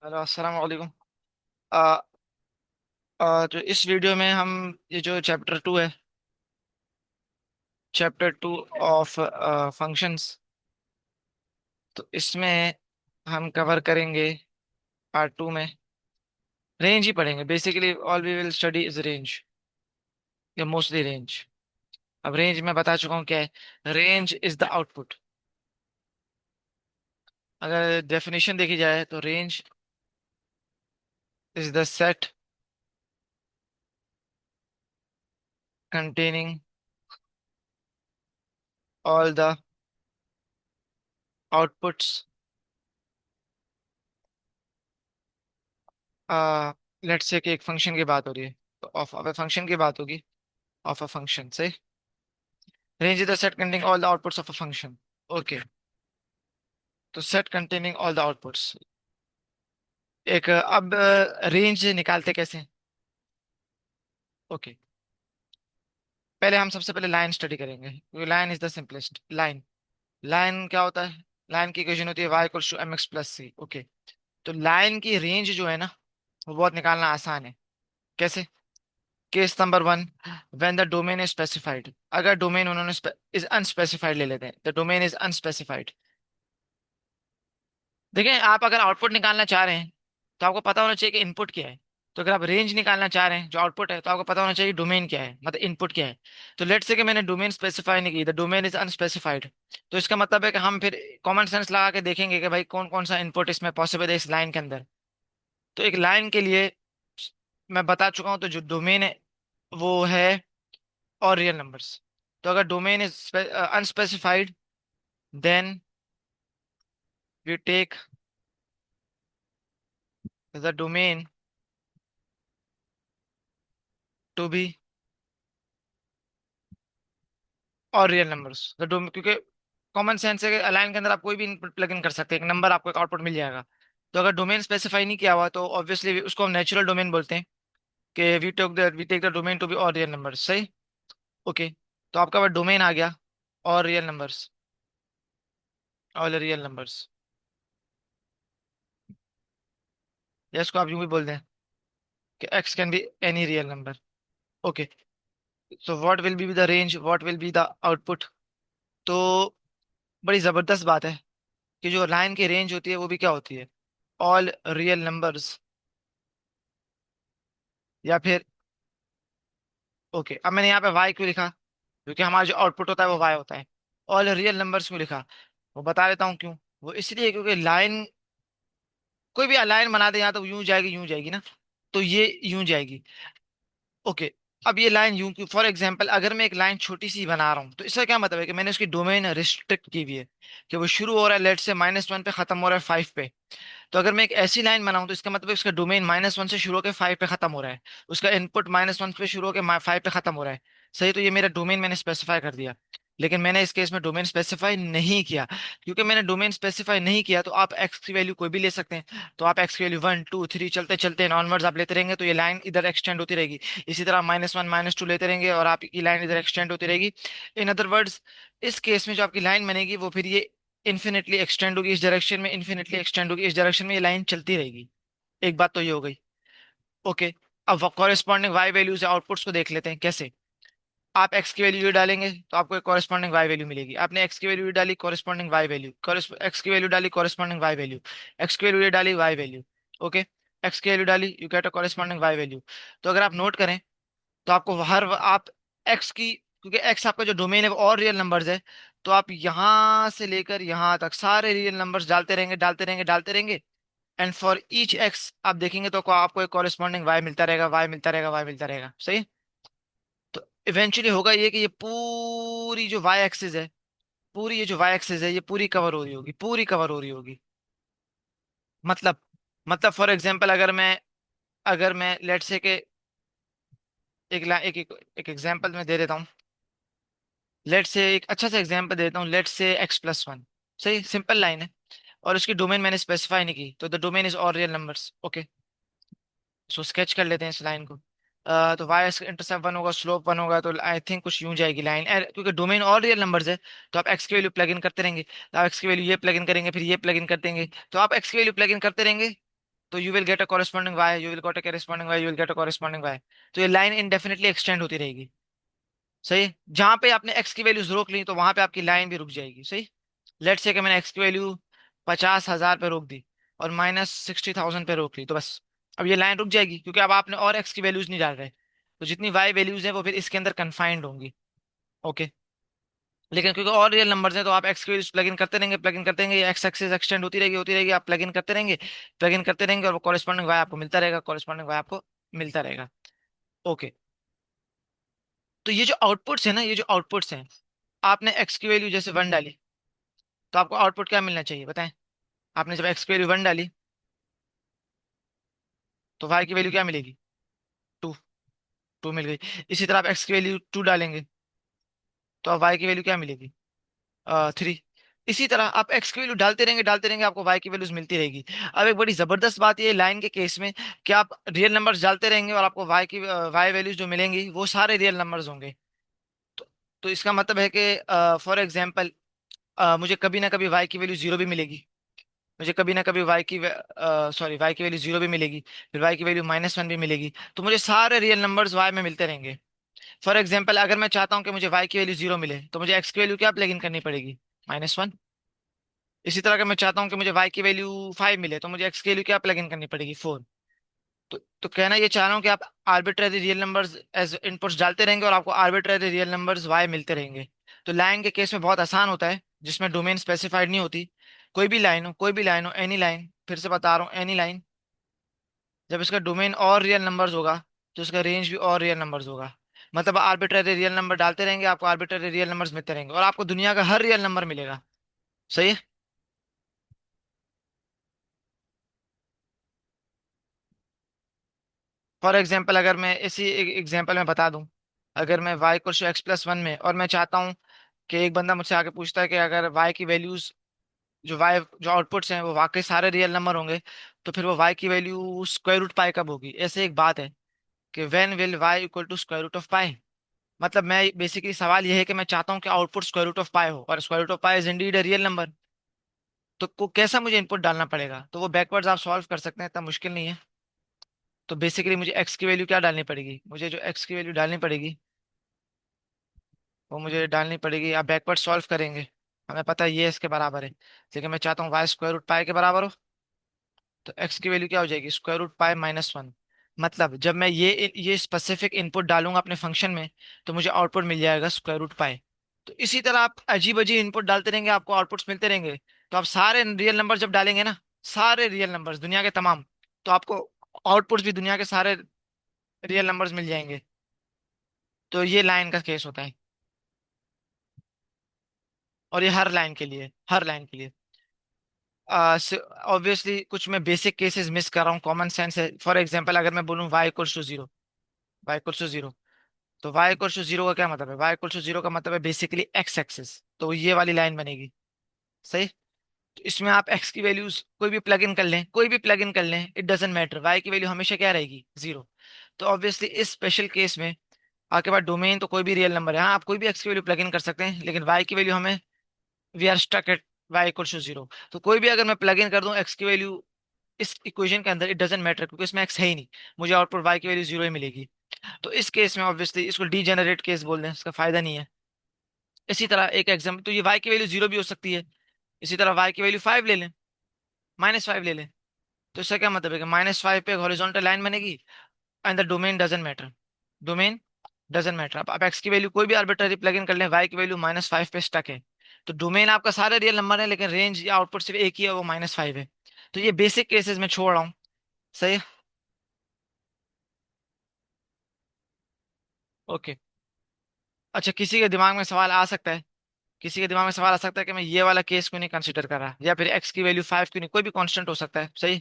Hello अस्सलाम वालेकुम। आ, तो इस वीडियो में हम ये जो चैप्टर 2 है, चैप्टर 2 ऑफ फंक्शंस, तो इसमें हम कवर करेंगे पार्ट 2 में रेंज ही पढ़ेंगे। Basically all we will study is range या मोस्टली रेंज। अब रेंज मैं बता चुका हूँ क्या है। Range is the output. अगर डेफिनेशन देखी जाए तो range is the set containing all the outputs let's say कि एक फंक्शन की बात हो रही है, तो ऑफ ऑफ ए फंक्शन की बात होगी। ऑफ अ फंक्शन से range is the set containing all the outputs of a function. Okay, तो set containing all the outputs। एक अब रेंज निकालते कैसे? ओके, पहले हम सबसे पहले लाइन स्टडी करेंगे क्योंकि line is the simplest. Line line क्या होता है? लाइन की इक्वेशन होती है y equals to mx plus c। Okay, तो लाइन की रेंज जो है ना, वो बहुत निकालना आसान है। कैसे? Case number 1, when the domain is specified. अगर डोमेन उन्होंने इज अनस्पेसिफाइड ले लेते हैं, द डोमेन इज अनस्पेसिफाइड। देखिए, आप अगर आउटपुट निकालना चाह रहे हैं तो आपको पता होना चाहिए कि इनपुट क्या है। तो अगर आप रेंज निकालना चाह रहे हैं जो आउटपुट है, तो आपको पता होना चाहिए डोमेन क्या है, मतलब इनपुट क्या है। तो लेट्स से कि मैंने डोमेन स्पेसिफाई नहीं की, द डोमेन इज अनस्पेसिफाइड। तो इसका मतलब है कि हम फिर कॉमन सेंस लगा के देखेंगे कि भाई कौन कौन सा इनपुट इसमें पॉसिबल है इस लाइन के अंदर। तो एक लाइन के लिए मैं बता चुका हूँ, तो जो डोमेन है वो है और रियल नंबर्स। तो अगर domain is unspecified, then we take the domain to be और रियल नंबर्स द डोमेन, क्योंकि कॉमन सेंस है कि अलाइन के अंदर आप कोई भी इनपुट प्लग इन कर सकते हैं, एक नंबर आपको एक आउटपुट मिल जाएगा। तो अगर डोमेन स्पेसिफाई नहीं किया हुआ तो ऑब्वियसली उसको हम नेचुरल डोमेन बोलते हैं कि we take the domain to be और रियल नंबर्स। सही। ओके, तो आपका पास डोमेन आ गया all real numbers, all real numbers, या इसको आप यूं भी बोल दें कि x can be any real number. Okay, so what will be the range, what will be the output? तो बड़ी जबरदस्त बात है कि जो लाइन की रेंज होती है वो भी क्या होती है? All real numbers. या फिर ओके, अब मैंने यहाँ पे y क्यों लिखा? क्योंकि हमारा जो आउटपुट होता है वो y होता है। ऑल रियल नंबर्स क्यों लिखा? वो बता देता हूँ क्यों। वो इसलिए क्योंकि लाइन, कोई भी लाइन बना दे यहाँ तो यूं जाएगी, यूं जाएगी ना, तो ये यूं जाएगी। ओके, अब ये लाइन यूं, फॉर एग्जांपल अगर मैं एक लाइन छोटी सी बना रहा हूँ तो इसका क्या मतलब है कि मैंने उसकी डोमेन रिस्ट्रिक्ट की हुई है कि वो शुरू हो रहा है लेट से -1 पे, खत्म हो रहा है 5 पे। तो अगर मैं एक ऐसी लाइन बनाऊं तो इसका मतलब है उसका डोमेन -1 से शुरू होकर 5 पे खत्म हो रहा है। उसका इनपुट -1 पे शुरू होकर 5 पे खत्म हो रहा है। सही, तो ये मेरा डोमेन मैंने स्पेसिफाई कर दिया। लेकिन मैंने इस केस में डोमेन स्पेसिफाई नहीं किया। क्योंकि मैंने डोमेन स्पेसिफाई नहीं किया तो आप एक्स की वैल्यू कोई भी ले सकते हैं। तो आप एक्स की वैल्यू 1 2 3 चलते चलते ऑनवर्ड्स आप लेते रहेंगे तो ये लाइन इधर एक्सटेंड होती रहेगी। इसी तरह -1 -2 लेते रहेंगे और आपकी लाइन इधर एक्सटेंड होती रहेगी। इन अदर वर्ड्स, इस केस में जो आपकी लाइन बनेगी वो फिर ये इन्फिनिटली एक्सटेंड होगी इस डायरेक्शन में, इन्फिनिटली एक्सटेंड होगी इस डायरेक्शन में, ये लाइन चलती रहेगी। एक बात तो ये हो गई। ओके, अब कॉरेस्पॉन्डिंग वाई वैल्यूज आउटपुट्स को देख लेते हैं कैसे। आप एक्स की वैल्यू ये डालेंगे तो आपको एक कॉरेस्पॉन्डिंग वाई वैल्यू मिलेगी। आपने एक्स की वैल्यू ये डाली, कॉरेस्पॉन्डिंग वाई वैल्यू, एक्स की वैल्यू डाली, कॉरेस्पॉन्डिंग वाई वैल्यू, एक्स की वैल्यू ये डाली, वाई वैल्यू। ओके, एक्स की वैल्यू डाली, you get a corresponding y value. तो अगर आप नोट करें तो आपको आप एक्स की, क्योंकि एक्स आपका जो डोमेन है वो और रियल नंबर्स है, तो आप यहां से लेकर यहां तक सारे रियल नंबर्स डालते रहेंगे, डालते रहेंगे, डालते रहेंगे। एंड फॉर ईच एक्स आप देखेंगे तो आपको एक कॉरेस्पॉन्डिंग वाई मिलता रहेगा, वाई मिलता रहेगा, वाई मिलता रहेगा। सही। तो इवेंचुअली होगा ये कि ये पूरी जो वाई एक्सिस है, पूरी ये जो वाई एक्सिस है ये पूरी कवर हो रही होगी, पूरी कवर हो रही होगी। मतलब मतलब फॉर एग्जांपल अगर मैं लेट से के एक एक एक एग्जांपल मैं दे देता हूँ। लेट से एक अच्छा सा एग्जांपल देता हूँ, लेट से x+1। सही, सिंपल लाइन है और उसकी डोमेन मैंने स्पेसिफाई नहीं की, तो the domain is all real numbers. Okay, so sketch कर लेते हैं इस लाइन को। तो वाई इंटरसेप्ट 1 होगा, स्लोप 1 होगा, तो आई थिंक कुछ यूं जाएगी लाइन। क्योंकि डोमेन ऑल रियल नंबर्स है तो आप एक्स की वैल्यू प्लग इन करते रहेंगे, तो आप एक्स की वैल्यू ये प्लग इन करेंगे, फिर ये प्लग इन कर देंगे, तो आप एक्स की वैल्यू प्लग इन करते रहेंगे। तो you will get a corresponding y, you will get a corresponding y, you will get a corresponding y. तो ये लाइन इंडेफिनेटली एक्सटेंड होती रहेगी। सही है? जहां पे आपने एक्स की वैल्यूज रोक ली तो वहां पे आपकी लाइन भी रुक जाएगी। सही। लेट्स से कि मैंने एक्स की वैल्यू 50,000 पे रोक दी और -60,000 पे रोक ली, तो बस अब ये लाइन रुक जाएगी, क्योंकि अब आपने और एक्स की वैल्यूज नहीं डाल रहे। तो जितनी वाई वैल्यूज है वो फिर इसके अंदर कन्फाइंड होंगी। ओके। लेकिन क्योंकि और रियल नंबर्स हैं तो आप एक्स की वैल्यूज प्लग इन करते रहेंगे, प्लग इन करते रहेंगे, एक्स एक्सिस एक्सटेंड होती रहेगी, आप प्लग इन करते रहेंगे, प्लग इन करते रहेंगे, और वो कॉरेस्पॉन्डिंग वाई आपको मिलता रहेगा, कॉरेस्पॉन्डिंग वाई आपको मिलता रहेगा। ओके। तो ये जो आउटपुट्स है ना, ये जो आउटपुट्स हैं, आपने एक्स की वैल्यू जैसे 1 डाली, तो आपको आउटपुट क्या मिलना चाहिए बताएं? आपने जब एक्स की वैल्यू 1 डाली तो वाई की वैल्यू क्या मिलेगी? 2। 2 मिल गई। इसी तरह आप एक्स की वैल्यू 2 डालेंगे तो अब वाई की वैल्यू क्या मिलेगी? 3। इसी तरह आप एक्स की वैल्यू डालते रहेंगे, आपको वाई की वैल्यूज मिलती रहेगी। अब एक बड़ी जबरदस्त बात ये लाइन के केस में कि आप रियल नंबर्स डालते रहेंगे और आपको वाई वैल्यूज जो मिलेंगी वो सारे रियल नंबर्स होंगे। तो, तो इसका मतलब है कि फॉर एग्जाम्पल मुझे कभी ना कभी वाई की वैल्यू 0 भी मिलेगी, मुझे कभी ना कभी वाई की वैल्यू 0 भी मिलेगी, फिर वाई की वैल्यू -1 भी मिलेगी। तो मुझे सारे रियल नंबर्स वाई में मिलते रहेंगे। फॉर एग्जाम्पल अगर मैं चाहता हूँ कि मुझे वाई की वैल्यू 0 मिले तो मुझे एक्स की वैल्यू क्या प्लग इन करनी पड़ेगी? -1। इसी तरह अगर मैं चाहता हूँ कि मुझे वाई की वैल्यू 5 मिले तो मुझे एक्स की वैल्यू क्या प्लग इन करनी पड़ेगी? 4। तो कहना ये चाह रहा हूँ कि आप arbitrary real numbers as inputs डालते रहेंगे और आपको आर्बिट्ररी रियल नंबर्स वाई मिलते रहेंगे। तो लाइन के केस में बहुत आसान होता है, जिसमें डोमेन स्पेसिफाइड नहीं होती। कोई भी लाइन हो, एनी लाइन, फिर से बता रहा हूँ एनी लाइन, जब इसका डोमेन और रियल नंबर्स होगा तो इसका रेंज भी और रियल नंबर्स होगा। मतलब आर्बिट्ररी रियल नंबर डालते रहेंगे, आपको आर्बिट्ररी रियल नंबर्स मिलते रहेंगे और आपको दुनिया का हर रियल नंबर मिलेगा। सही है? फॉर एग्जाम्पल अगर मैं इसी एग्जाम्पल में बता दूं, अगर मैं y को x+1 में, और मैं चाहता हूं कि एक बंदा मुझसे आके पूछता है कि अगर y की वैल्यूज, जो आउटपुट्स हैं वो वाकई सारे रियल नंबर होंगे, तो फिर वो y की वैल्यू स्क्वायर रूट पाई कब होगी? ऐसे एक बात है कि when will y equal to square root of pi. मतलब मैं बेसिकली सवाल ये है कि मैं चाहता हूँ कि output square root of pi हो, और square root of pi is indeed a real number. तो कैसा मुझे इनपुट डालना पड़ेगा? तो वो बैकवर्ड्स आप सॉल्व कर सकते हैं, इतना मुश्किल नहीं है। तो बेसिकली मुझे एक्स की वैल्यू क्या डालनी पड़ेगी? मुझे जो एक्स की वैल्यू डालनी पड़ेगी वो मुझे डालनी पड़ेगी, आप बैकवर्ड सॉल्व करेंगे, हमें पता है ये इसके बराबर है, लेकिन मैं चाहता हूँ वाई स्क्वायर रूट पाई के बराबर हो। तो एक्स की वैल्यू क्या हो जाएगी? Square root pi -1। मतलब जब मैं ये स्पेसिफिक इनपुट डालूंगा अपने फंक्शन में तो मुझे आउटपुट मिल जाएगा स्क्वायर रूट पाई। तो इसी तरह आप अजीब अजीब इनपुट डालते रहेंगे, आपको आउटपुट्स मिलते रहेंगे। तो आप सारे रियल नंबर जब डालेंगे ना, सारे रियल नंबर्स दुनिया के तमाम, तो आपको आउटपुट्स भी दुनिया के सारे रियल नंबर्स मिल जाएंगे। तो ये लाइन का केस होता है, और ये हर लाइन के लिए, हर लाइन के लिए। ऑब्वियसली कुछ मैं बेसिक केसेस मिस कर रहा हूँ, कॉमन सेंस है। फॉर एग्जांपल अगर मैं बोलूँ y equals to zero, y equals to zero, तो y इक्वल्स टू जीरो का क्या मतलब है? y इक्वल्स टू जीरो का मतलब है बेसिकली x एक्सिस, तो ये वाली लाइन बनेगी। सही। तो इसमें आप x की वैल्यूज कोई भी प्लग इन कर लें, कोई भी प्लग इन कर लें, इट डजेंट मैटर, y की वैल्यू हमेशा क्या रहेगी? 0। तो ऑब्वियसली इस स्पेशल केस में आपके पास डोमेन तो कोई भी रियल नंबर है, हाँ आप कोई भी x की वैल्यू प्लग इन कर सकते हैं, लेकिन y की वैल्यू हमें, we are stuck at y equals to zero. तो कोई भी अगर मैं प्लग इन कर दूं x की वैल्यू इस इक्वेशन के अंदर, इट डजेंट मैटर, क्योंकि इसमें एक्स है ही नहीं, मुझे आउटपुट वाई की वैल्यू 0 ही मिलेगी। तो इस केस में ऑब्वियसली इसको डीजेनरेट केस बोल दें, इसका फायदा नहीं है। इसी तरह एक एग्जाम्पल, तो ये वाई की वैल्यू 0 भी हो सकती है। इसी तरह वाई की वैल्यू 5 ले लें, -5 ले लें। तो इसका क्या मतलब है कि -5 पे हॉरिजॉन्टल लाइन बनेगी, and the domain doesn't matter, domain doesn't matter. अब आप एक्स की वैल्यू कोई भी आर्बिट्ररी प्लग इन कर लें, वाई की वैल्यू -5 पे स्टक है। तो डोमेन आपका सारे रियल नंबर है, लेकिन रेंज या आउटपुट सिर्फ एक ही है, वो -5 है। तो ये बेसिक केसेस में छोड़ रहा हूँ। सही है? ओके। अच्छा, किसी के दिमाग में सवाल आ सकता है, किसी के दिमाग में सवाल आ सकता है कि मैं ये वाला केस क्यों नहीं कंसिडर कर रहा, या फिर एक्स की वैल्यू 5 क्यों नहीं, कोई भी कांस्टेंट हो सकता है। सही।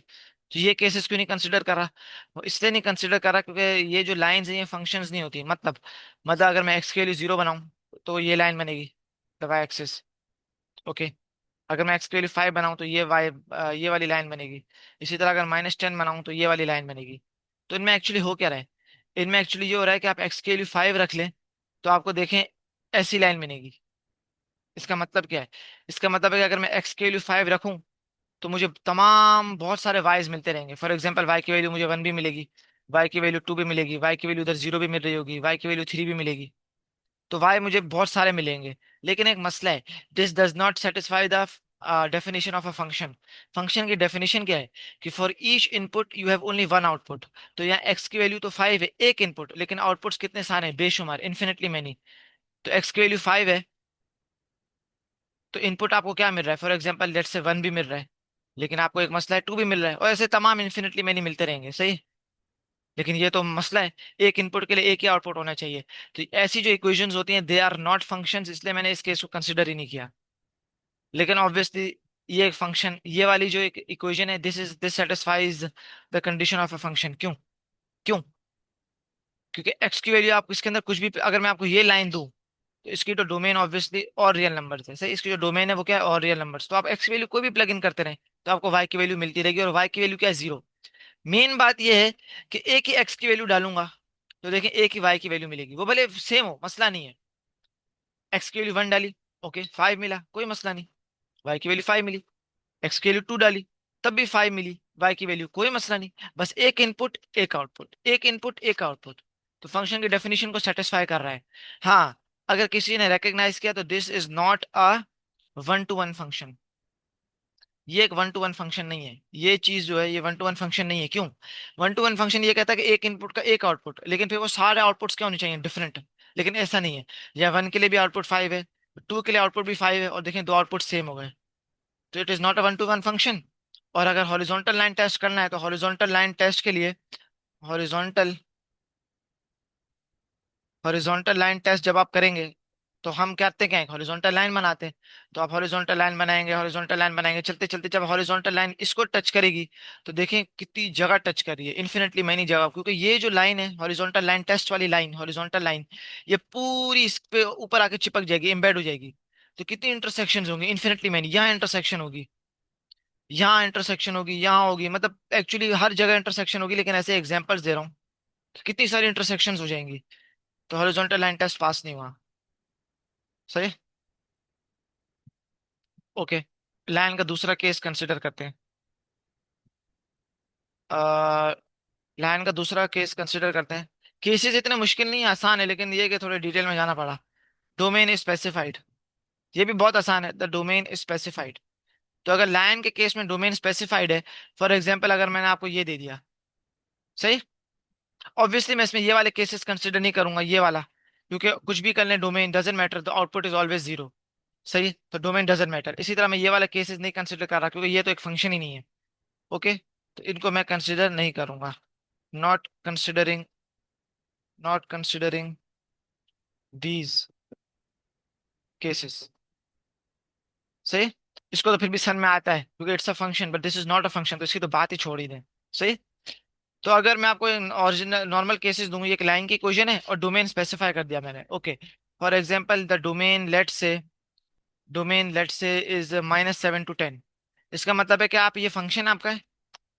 तो ये केसेस क्यों नहीं कंसिडर कर रहा? वो इसलिए नहीं कंसिडर कर रहा क्योंकि ये जो लाइंस हैं ये फंक्शंस नहीं होती। मतलब अगर मैं एक्स की वैल्यू 0 बनाऊं तो ये लाइन बनेगी, द वाई एक्सिस। ओके। अगर मैं एक्स की वैल्यू 5 बनाऊं तो ये वाली लाइन बनेगी। इसी तरह अगर -10 बनाऊं तो ये वाली लाइन बनेगी। तो इनमें एक्चुअली हो क्या रहा है? इनमें एक्चुअली ये हो रहा है कि आप एक्स की वैल्यू 5 रख लें तो आपको देखें ऐसी लाइन बनेगी। इसका मतलब क्या है? इसका मतलब है कि अगर मैं एक्स की वैल्यू 5 रखूं तो मुझे तमाम बहुत सारे वाइज मिलते रहेंगे। फॉर एग्जाम्पल वाई की वैल्यू मुझे 1 भी मिलेगी, वाई की वैल्यू 2 भी मिलेगी, वाई की वैल्यू उधर 0 भी मिल रही होगी, वाई की वैल्यू 3 भी मिलेगी। तो वाई मुझे बहुत सारे मिलेंगे। लेकिन एक मसला है, this does not satisfy the definition of a function. Function की डेफिनेशन क्या है कि for each input you have only one output. तो यहाँ एक्स की वैल्यू तो 5 है, एक इनपुट, लेकिन आउटपुट्स कितने सारे हैं, बेशुमार, इन्फिनिटली मैनी। तो एक्स की वैल्यू 5 है, तो इनपुट आपको क्या मिल रहा है, फॉर एग्जाम्पल लेट्स से 1 भी मिल रहा है, लेकिन आपको एक मसला है 2 भी मिल रहा है, और ऐसे तमाम इन्फिनिटली मैनी मिलते रहेंगे, सही। लेकिन ये तो मसला है, एक इनपुट के लिए एक ही आउटपुट होना चाहिए। तो ऐसी जो इक्वेशंस होती हैं दे आर नॉट फंक्शंस, इसलिए मैंने इस केस को कंसिडर ही नहीं किया। लेकिन ऑब्वियसली ये एक फंक्शन, ये वाली जो एक इक्वेशन है, this satisfies the condition of a function. क्यों? क्यों? क्योंकि एक्स की वैल्यू आप इसके अंदर कुछ भी, अगर मैं आपको ये लाइन दूं, तो इसकी तो डोमेन ऑब्वियसली और रियल नंबर्स है, सही। इसकी जो डोमेन है वो क्या है, और रियल नंबर्स। तो आप एक्स की वैल्यू कोई भी प्लग इन करते रहें तो आपको वाई की वैल्यू मिलती रहेगी, और वाई की वैल्यू क्या है, 0। मेन बात ये है कि एक ही एक्स की वैल्यू डालूंगा तो देखें एक ही वाई की वैल्यू मिलेगी, वो भले सेम हो, मसला नहीं है। एक्स की वैल्यू 1 डाली, ओके 5 मिला, कोई मसला नहीं। वाई की वैल्यू 5 मिली, एक्स की वैल्यू 2 डाली, तब भी 5 मिली, वाई की वैल्यू, कोई मसला नहीं। बस एक इनपुट एक आउटपुट, एक इनपुट एक आउटपुट। तो फंक्शन की डेफिनेशन को सेटिस्फाई कर रहा है। हाँ, अगर किसी ने रिकग्नाइज किया तो this is not a one two one function. ये एक वन टू वन फंक्शन नहीं है, ये चीज जो है ये वन टू वन फंक्शन नहीं है। क्यों? वन टू वन फंक्शन ये कहता है कि एक इनपुट का एक आउटपुट, लेकिन फिर वो सारे आउटपुट्स क्या होने चाहिए, डिफरेंट। लेकिन ऐसा नहीं है। या 1 के लिए भी आउटपुट 5 है, 2 के लिए आउटपुट भी 5 है, और देखें दो आउटपुट सेम हो गए। तो it is not a one two one function. और अगर हॉरिजॉन्टल लाइन टेस्ट करना है तो हॉरिजॉन्टल लाइन टेस्ट के लिए, हॉरिजॉन्टल हॉरिजॉन्टल लाइन टेस्ट जब आप करेंगे तो हम कहते क्या है, हॉरिजॉन्टल लाइन बनाते हैं। तो आप हॉरिजॉन्टल लाइन बनाएंगे, हॉरिजॉन्टल लाइन बनाएंगे, चलते चलते जब हॉरिजॉन्टल लाइन इसको टच करेगी तो देखें कितनी जगह टच कर रही है, इन्फिनिटली मैनी जगह। क्योंकि ये जो लाइन है हॉरिजॉन्टल लाइन टेस्ट वाली लाइन, हॉरिजॉन्टल लाइन, ये पूरी इस पे ऊपर आके चिपक जाएगी, एम्बेड हो जाएगी। तो कितनी इंटरसेक्शन होंगी, इन्फिनिटली मैनी। यहाँ इंटरसेक्शन होगी, यहाँ इंटरसेक्शन होगी, यहाँ होगी, मतलब एक्चुअली हर जगह इंटरसेक्शन होगी, लेकिन ऐसे एग्जांपल्स दे रहा हूँ। तो कितनी सारी इंटरसेक्शंस हो जाएंगी। तो हॉरिजॉन्टल लाइन टेस्ट पास नहीं हुआ, सही। ओके, लाइन का दूसरा केस कंसिडर करते हैं। लाइन का दूसरा केस कंसिडर करते हैं। केसेस इतने मुश्किल नहीं है, आसान है, लेकिन ये कि थोड़े डिटेल में जाना पड़ा। डोमेन स्पेसिफाइड, ये भी बहुत आसान है, द डोमेन स्पेसिफाइड। तो अगर लाइन के केस में डोमेन स्पेसिफाइड है, फॉर एग्जाम्पल अगर मैंने आपको ये दे दिया, सही। ऑब्वियसली मैं इसमें ये वाले केसेस कंसिडर नहीं करूंगा, ये वाला, क्योंकि कुछ भी कर लें domain doesn't matter, the output is always 0, सही। तो डोमेन डजेंट मैटर। इसी तरह मैं ये वाला केसेस नहीं कंसिडर कर रहा, क्योंकि ये तो एक फंक्शन ही नहीं है। ओके, तो इनको मैं कंसिडर नहीं करूंगा। Not considering, not considering these cases, सही। इसको तो फिर भी सन में आता है क्योंकि it's a function, but this is not a function, तो इसकी तो बात ही छोड़ ही दें, सही। तो अगर मैं आपको ओरिजिनल नॉर्मल केसेस दूंगी, एक लाइन की इक्वेशन है और डोमेन स्पेसिफाई कर दिया मैंने, okay. For example the domain let's say is -7 to 10। इसका मतलब है कि आप ये फंक्शन आपका है,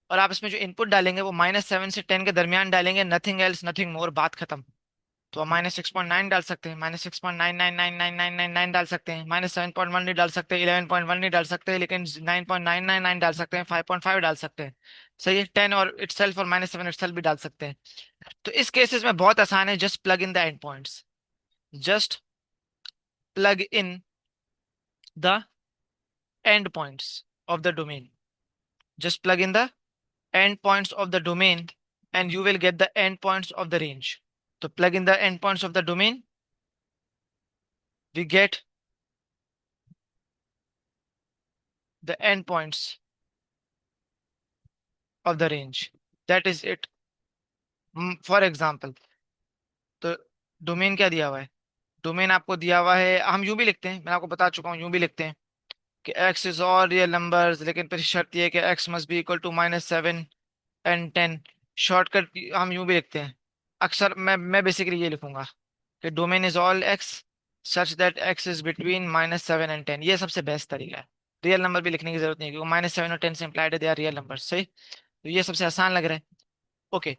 और आप इसमें जो इनपुट डालेंगे वो -7 से 10 के दरमियान डालेंगे, नथिंग एल्स नथिंग मोर, बात खत्म। तो आप -6.9 डाल सकते हैं, -6.9999999 डाल सकते हैं, -7.1 नहीं डाल सकते, 11.1 नहीं डाल सकते, लेकिन 9.999 डाल सकते हैं, 5.5 डाल सकते हैं, सही है। 10 और इटसेल्फ और -7 इटसेल्फ भी डाल सकते हैं। तो इस केसेस में बहुत आसान है, just plug in the end points, just plug in the end points of the domain, just plug in the endpoints of the domain and you will get the endpoints of the range. So plug in the endpoints of the domain, we get the endpoints of the range. That is it. For example, तो domain क्या दिया हुआ है, domain आपको दिया हुआ है, हम यूं भी लिखते हैं, मैं आपको बता चुका हूँ, यूं भी लिखते हैं कि x is all real numbers, लेकिन फिर शर्त ये है कि x must be equal to -7 and 10। Shortcut हम यूं भी लिखते हैं, अक्सर मैं बेसिकली ये लिखूंगा कि domain is all x such that x is between -7 and 10। ये सबसे बेस्ट तरीका है। रियल नंबर भी लिखने की जरूरत नहीं है, क्योंकि -7 और 10 से इम्प्लाइड है दे आर रियल नंबर, सही। तो ये सबसे आसान लग रहा है, ओके।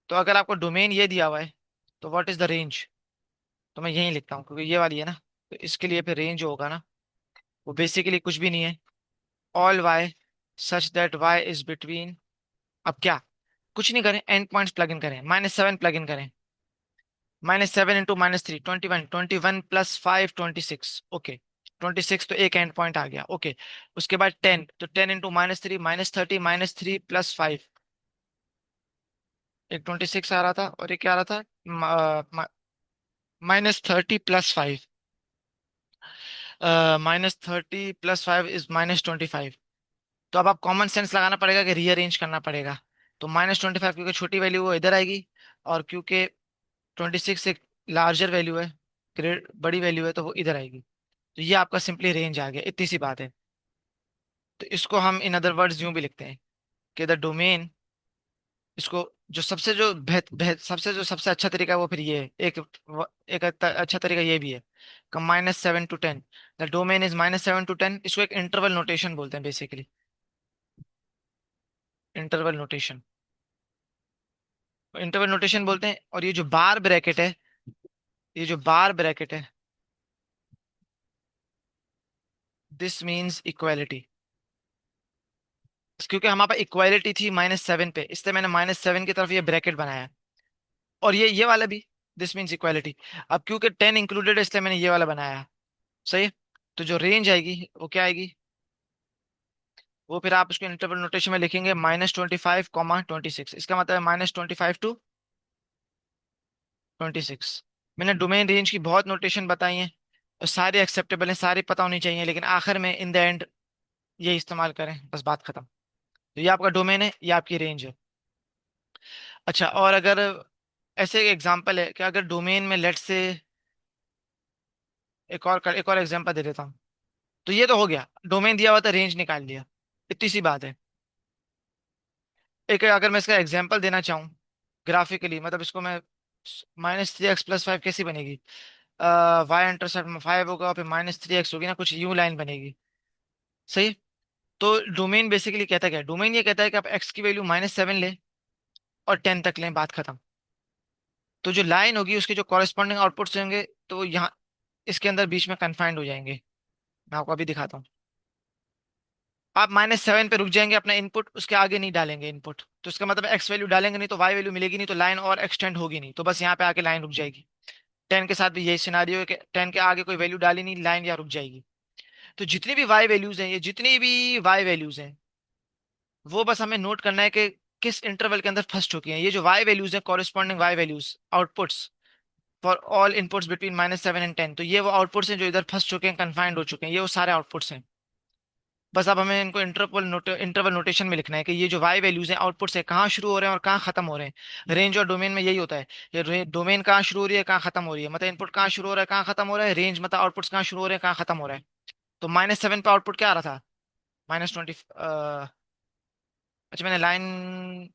तो अगर आपको डोमेन ये दिया हुआ है तो व्हाट इज द रेंज, तो मैं यही लिखता हूँ क्योंकि ये वाली है ना। तो इसके लिए फिर रेंज होगा ना, वो बेसिकली कुछ भी नहीं है, all y such that y is between. अब क्या, कुछ नहीं करें, एंड पॉइंट्स प्लग इन करें, -7 प्लग इन करें। -7 इंटू -3 21, 21 प्लस 5 26, ओके। 26 तो एक एंड पॉइंट आ गया, ओके। उसके बाद 10, तो 10 इंटू -3 -30, -3 प्लस 5। एक 26 आ रहा था और एक क्या आ रहा था, -30 प्लस 5। -30 plus 5 is -25। तो अब आप कॉमन सेंस लगाना पड़ेगा कि रीअरेंज करना पड़ेगा। तो -25 क्योंकि छोटी वैल्यू वो इधर आएगी, और क्योंकि 26 एक लार्जर वैल्यू है, ग्रेट बड़ी वैल्यू है, तो वो इधर आएगी। तो ये आपका सिंपली रेंज आ गया, इतनी सी बात है। तो इसको हम इन अदर वर्ड्स यूं भी लिखते हैं कि द डोमेन, इसको जो सबसे जो सबसे जो सबसे अच्छा तरीका है वो फिर ये है। एक अच्छा तरीका ये भी है कि -7 to 10, the domain is -7 to 10। इसको एक इंटरवल नोटेशन बोलते हैं basically, interval notation, interval notation बोलते हैं। और ये जो बार ब्रैकेट है, ये जो बार ब्रैकेट है, दिस मीन्स इक्वालिटी। क्योंकि हमारे पास इक्वालिटी थी -7 पे, इसलिए मैंने -7 की तरफ ये ब्रैकेट बनाया। और ये वाला भी, दिस मीन्स इक्वालिटी। अब क्योंकि 10 इंक्लूडेड है, इसलिए मैंने ये वाला बनाया। सही है। तो जो रेंज आएगी वो क्या आएगी, वो फिर आप उसको इंटरवल नोटेशन में लिखेंगे -25, 26। इसका मतलब है -25 to 26। मैंने डोमेन रेंज की बहुत नोटेशन बताई हैं, और सारी एक्सेप्टेबल हैं, सारी पता होनी चाहिए, लेकिन आखिर में इन द एंड ये इस्तेमाल करें, बस बात खत्म। तो ये आपका डोमेन है, ये आपकी रेंज है। अच्छा, और अगर ऐसे एक एग्जांपल है कि अगर डोमेन में लेट से, एक और एग्जांपल दे देता हूँ। तो ये तो हो गया, डोमेन दिया हुआ था, रेंज निकाल लिया, इतनी सी बात है। एक अगर मैं इसका एग्जांपल देना चाहूँ ग्राफिकली, मतलब इसको मैं, -3x + 5 कैसी बनेगी, वाई इंटरसेप्ट में 5 होगा, फिर -3x होगी ना, कुछ यूं लाइन बनेगी। सही। तो डोमेन बेसिकली कहता क्या है, डोमेन ये कहता है कि आप x की वैल्यू -7 लें और 10 तक लें, बात खत्म। तो जो लाइन होगी उसके जो कॉरेस्पॉन्डिंग आउटपुट्स होंगे, तो यहाँ इसके अंदर बीच में कन्फाइंड हो जाएंगे। मैं आपको अभी दिखाता हूँ। आप -7 पे रुक जाएंगे, अपना इनपुट उसके आगे नहीं डालेंगे इनपुट, तो इसका मतलब एक्स वैल्यू डालेंगे नहीं तो वाई वैल्यू मिलेगी नहीं, तो लाइन और एक्सटेंड होगी नहीं, तो बस यहाँ पे आके लाइन रुक जाएगी। 10 के साथ भी यही सिनारियो है कि 10 के आगे कोई वैल्यू डाली नहीं, लाइन यहाँ रुक जाएगी। तो जितनी भी वाई वैल्यूज हैं, ये जितनी भी वाई वैल्यूज हैं, वो बस हमें नोट करना है कि किस इंटरवल के अंदर फंस चुकी हैं। ये जो वाई वैल्यूज हैं, corresponding y values outputs for all inputs between -7 and 10, तो ये वो आउटपुट्स हैं जो इधर फंस चुके हैं, कन्फाइंड हो चुके हैं, ये वो सारे आउटपुट्स हैं। बस अब हमें इनको इंटरवल नोटेशन में लिखना है कि ये जो वाई वैल्यूज हैं, आउटपुट से कहाँ शुरू हो रहे हैं और कहाँ खत्म हो रहे हैं। रेंज और डोमेन में यही होता है, ये डोमेन कहाँ शुरू हो रही है, कहाँ खत्म हो रही है, मतलब इनपुट कहाँ शुरू हो रहा है, कहाँ खत्म हो रहा है। रेंज मतलब आउटपुट्स कहाँ शुरू हो रहे हैं, कहाँ खत्म हो रहा है। तो -7 पे आउटपुट क्या आ रहा था, -20। अच्छा, मैंने लाइन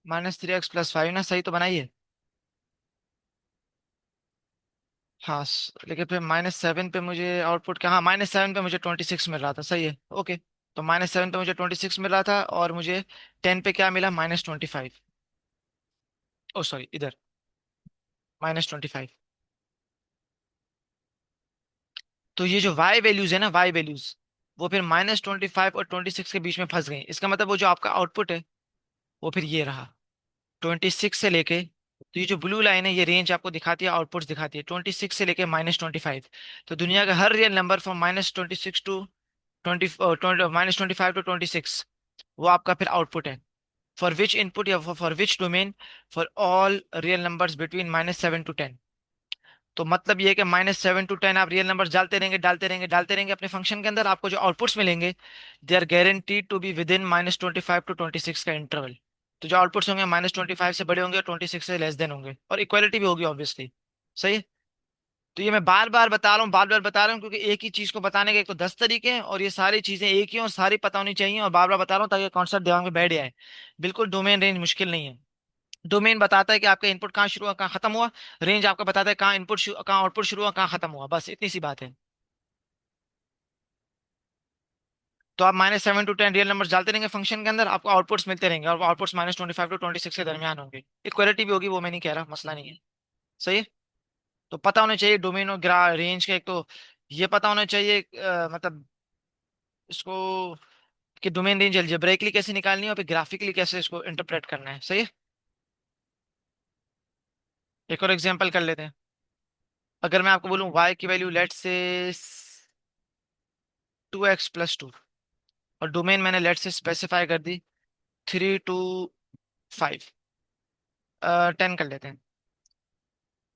-3x + 5 ना, सही तो बनाई है। हाँ, लेकिन फिर -7 पे मुझे आउटपुट क्या, हाँ -7 पे मुझे 26 मिल रहा था, सही है, ओके। तो -7 पे मुझे 26 मिल रहा था, और मुझे 10 पे क्या मिला, -25। ओ सॉरी, इधर -25। तो ये जो वाई वैल्यूज है ना, वाई वैल्यूज, वो फिर -25 और 26 के बीच में फंस गई। इसका मतलब वो जो आपका आउटपुट है, वो फिर ये रहा, 26 से लेके, तो ये जो ब्लू लाइन है, ये रेंज आपको दिखाती है, आउटपुट्स दिखाती है 26 से लेके -25। तो दुनिया का हर real number from -26 to -25 to 26, वो आपका फिर आउटपुट है। फॉर विच इनपुट, या for which domain, for all real numbers between -7 to 10। तो मतलब ये है कि -7 to 10 आप रियल नंबर डालते रहेंगे, डालते रहेंगे, डालते रहेंगे अपने फंक्शन के अंदर, आपको जो आउटपुट्स मिलेंगे, they are guaranteed to be within -25 to 26 का इंटरवल। तो जो आउटपुट्स होंगे -25 से बड़े होंगे और 26 से लेस देन होंगे, और इक्वालिटी भी होगी ऑब्वियसली। सही है। तो ये मैं बार बार बता रहा हूँ, बार बार बता रहा हूँ, क्योंकि एक ही चीज को बताने के एक तो 10 तरीके हैं, और ये सारी चीजें एक ही हैं और सारी पता होनी चाहिए, और बार बार बता रहा हूँ ताकि कॉन्सेप्ट दिमाग में बैठ जाए। बिल्कुल डोमेन रेंज मुश्किल नहीं है। डोमेन बताता है कि आपका इनपुट कहाँ शुरू हुआ, कहाँ खत्म हुआ। रेंज आपका बताता है कहाँ कहाँ आउटपुट शुरू हुआ, कहाँ खत्म हुआ, बस इतनी सी बात है। तो आप -7 to 10 रियल नंबर्स डालते रहेंगे फंक्शन के अंदर, आपको आउटपुट्स मिलते रहेंगे, और आउटपुट्स -25 to 26 के दरमियान होंगे। इक्वालिटी भी होगी, वो मैं नहीं कह रहा, मसला नहीं है। सही है। तो पता होना चाहिए डोमेन और ग्रा रेंज का, एक तो ये पता होना चाहिए, मतलब इसको कि डोमेन रेंज अलजेब्राइकली कैसे निकालनी है और फिर ग्राफिकली कैसे इसको इंटरप्रेट करना है, सही है। एक और एग्जांपल कर लेते हैं। अगर मैं आपको बोलूं y की वैल्यू लेट से 2x+2, और डोमेन मैंने लेट से स्पेसिफाई कर दी 3 to 5, 10 कर लेते हैं।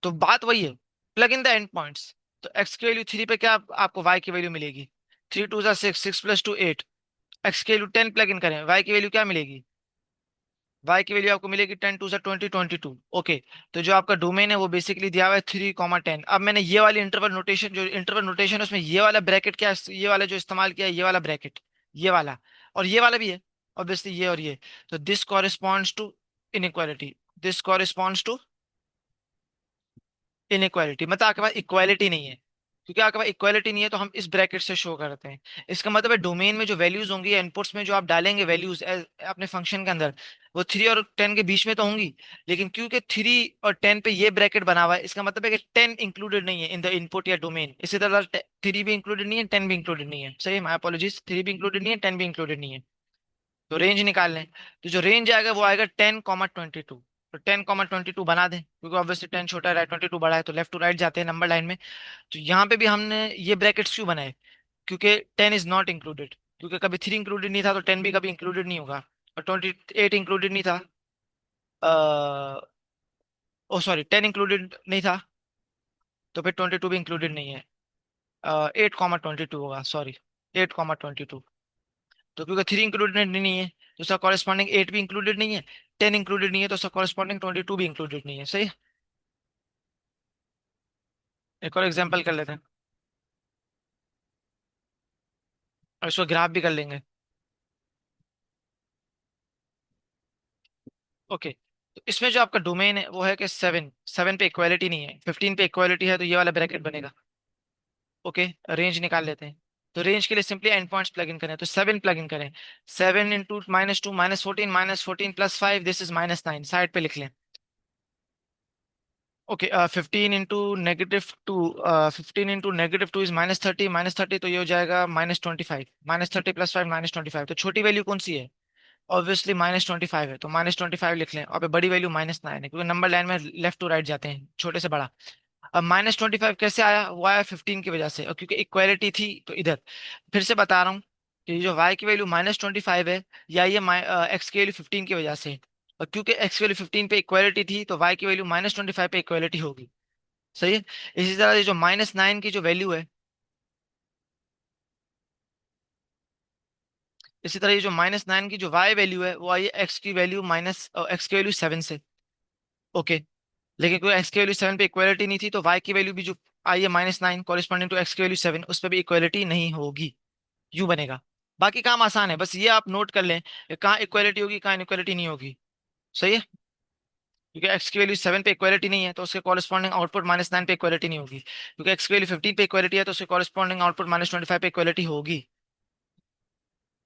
तो बात वही है, plug in the end points. तो x की वैल्यू 3 पे क्या आपको y की वैल्यू मिलेगी? 3 2 6, 6+2 8। x की वैल्यू 10 प्लग इन करें, y की वैल्यू क्या मिलेगी? y की वैल्यू आपको मिलेगी 10 2 20 22। ओके। तो जो आपका डोमेन है वो बेसिकली दिया हुआ है 3 10। अब मैंने ये वाली इंटरवल नोटेशन, जो इंटरवल नोटेशन है उसमें ये वाला ब्रैकेट क्या ये वाला जो इस्तेमाल किया है, ये वाला ब्रैकेट, ये वाला, और ये वाला भी है ऑब्वियसली, ये और ये। तो this corresponds to inequality, this corresponds to inequality, मतलब आपके पास इक्वालिटी नहीं है। क्योंकि आपके पास इक्वालिटी नहीं है तो हम इस ब्रैकेट से शो करते हैं। इसका मतलब है डोमेन में जो वैल्यूज होंगी, इनपुट्स में जो आप डालेंगे वैल्यूज अपने फंक्शन के अंदर, वो 3 और 10 के बीच में तो होंगी। लेकिन क्योंकि 3 और 10 पे ये ब्रैकेट बना हुआ है, इसका मतलब है कि 10 इंक्लूडेड नहीं है इन द इनपुट या डोमेन। इसी तरह 3 भी इंक्लूडेड नहीं है, 10 भी इंक्लूडेड नहीं है, सही है, माय अपोलॉजीज, 3 भी इंक्लूडेड नहीं है, 10 भी इंक्लूडेड नहीं है। तो रेंज निकाल लें। तो जो रेंज आएगा वो आएगा 10 22। तो 10 22 बना दें, क्योंकि ऑब्वियसली 10 छोटा है, 22 बड़ा है, तो लेफ्ट टू राइट जाते हैं नंबर लाइन में। तो यहाँ पे भी हमने ये ब्रैकेट्स क्यों बनाए? क्योंकि 10 इज नॉट इंक्लूडेड, क्योंकि कभी 3 इंक्लूडेड नहीं था तो 10 भी कभी इंक्लूडेड नहीं होगा। और 28 इंक्लूडेड नहीं था, ओ सॉरी 10 इंक्लूडेड नहीं था, तो फिर 22 भी इंक्लूडेड नहीं है। 8 22 होगा, सॉरी, 8 22। तो क्योंकि 3 इंक्लूडेड नहीं है तो उसका कॉरेस्पॉन्डिंग 8 भी इंक्लूडेड नहीं है, 10 इंक्लूडेड नहीं है तो उसका कॉरेस्पॉन्डिंग 22 भी इंक्लूडेड नहीं है, सही है। एक और एग्जांपल कर लेते हैं, और इसको ग्राफ भी कर लेंगे। ओके। तो इसमें जो आपका डोमेन है वो है कि 7, 7 पे इक्वालिटी नहीं है, 15 पे इक्वालिटी है, तो ये वाला ब्रैकेट बनेगा। ओके। रेंज निकाल लेते हैं। तो रेंज के लिए simply and points plug in करें, तो 7 प्लग इन करें। 7 × -2 -14, -14 +5, दिस इज -9, साइड पे लिख लें। ओके। 15 × -2, 15 × -2 इज -30, -30 तो ये हो जाएगा -25, -30 +5 -25। तो छोटी वैल्यू कौन सी है? ऑब्वियसली -25 है, तो -25 लिख लें। और पे बड़ी वैल्यू -9 है, क्योंकि नंबर लाइन में लेफ्ट टू राइट जाते हैं, छोटे से बड़ा। अब -25 कैसे आया? वो आया 15 की वजह से, और क्योंकि इक्वालिटी थी तो इधर। फिर से बता रहा हूँ कि जो y की वैल्यू -25 है, या ये x की वैल्यू 15 की वजह से। और क्योंकि x की वैल्यू 15 पे इक्वालिटी थी तो y की वैल्यू -25 पे इक्वालिटी होगी, सही है। इसी तरह ये जो -9 की जो वैल्यू है, इसी तरह ये जो -9 की जो y वैल्यू है वो आई है x की वैल्यू माइनस x की वैल्यू 7 से। ओके। लेकिन कोई x की वैल्यू 7 पे इक्वालिटी नहीं थी, तो y की वैल्यू भी जो आई है -9 कॉरेस्पॉन्डिंग टू x की वैल्यू 7, उस पर भी इक्वालिटी नहीं होगी। यूं बनेगा। बाकी काम आसान है, बस ये आप नोट कर लें कि कहाँ इक्वालिटी होगी, कहाँ इनइक्वालिटी नहीं होगी, सही है। क्योंकि x की वैल्यू 7 पे इक्वालिटी नहीं है तो उसके कॉरेस्पॉन्डिंग आउटपुट -9 पे इक्वालिटी नहीं होगी। क्योंकि x की वैल्यू 15 पे इक्वालिटी है तो उसके कॉरेस्पॉन्डिंग आउटपुट -25 पे इक्वालिटी होगी।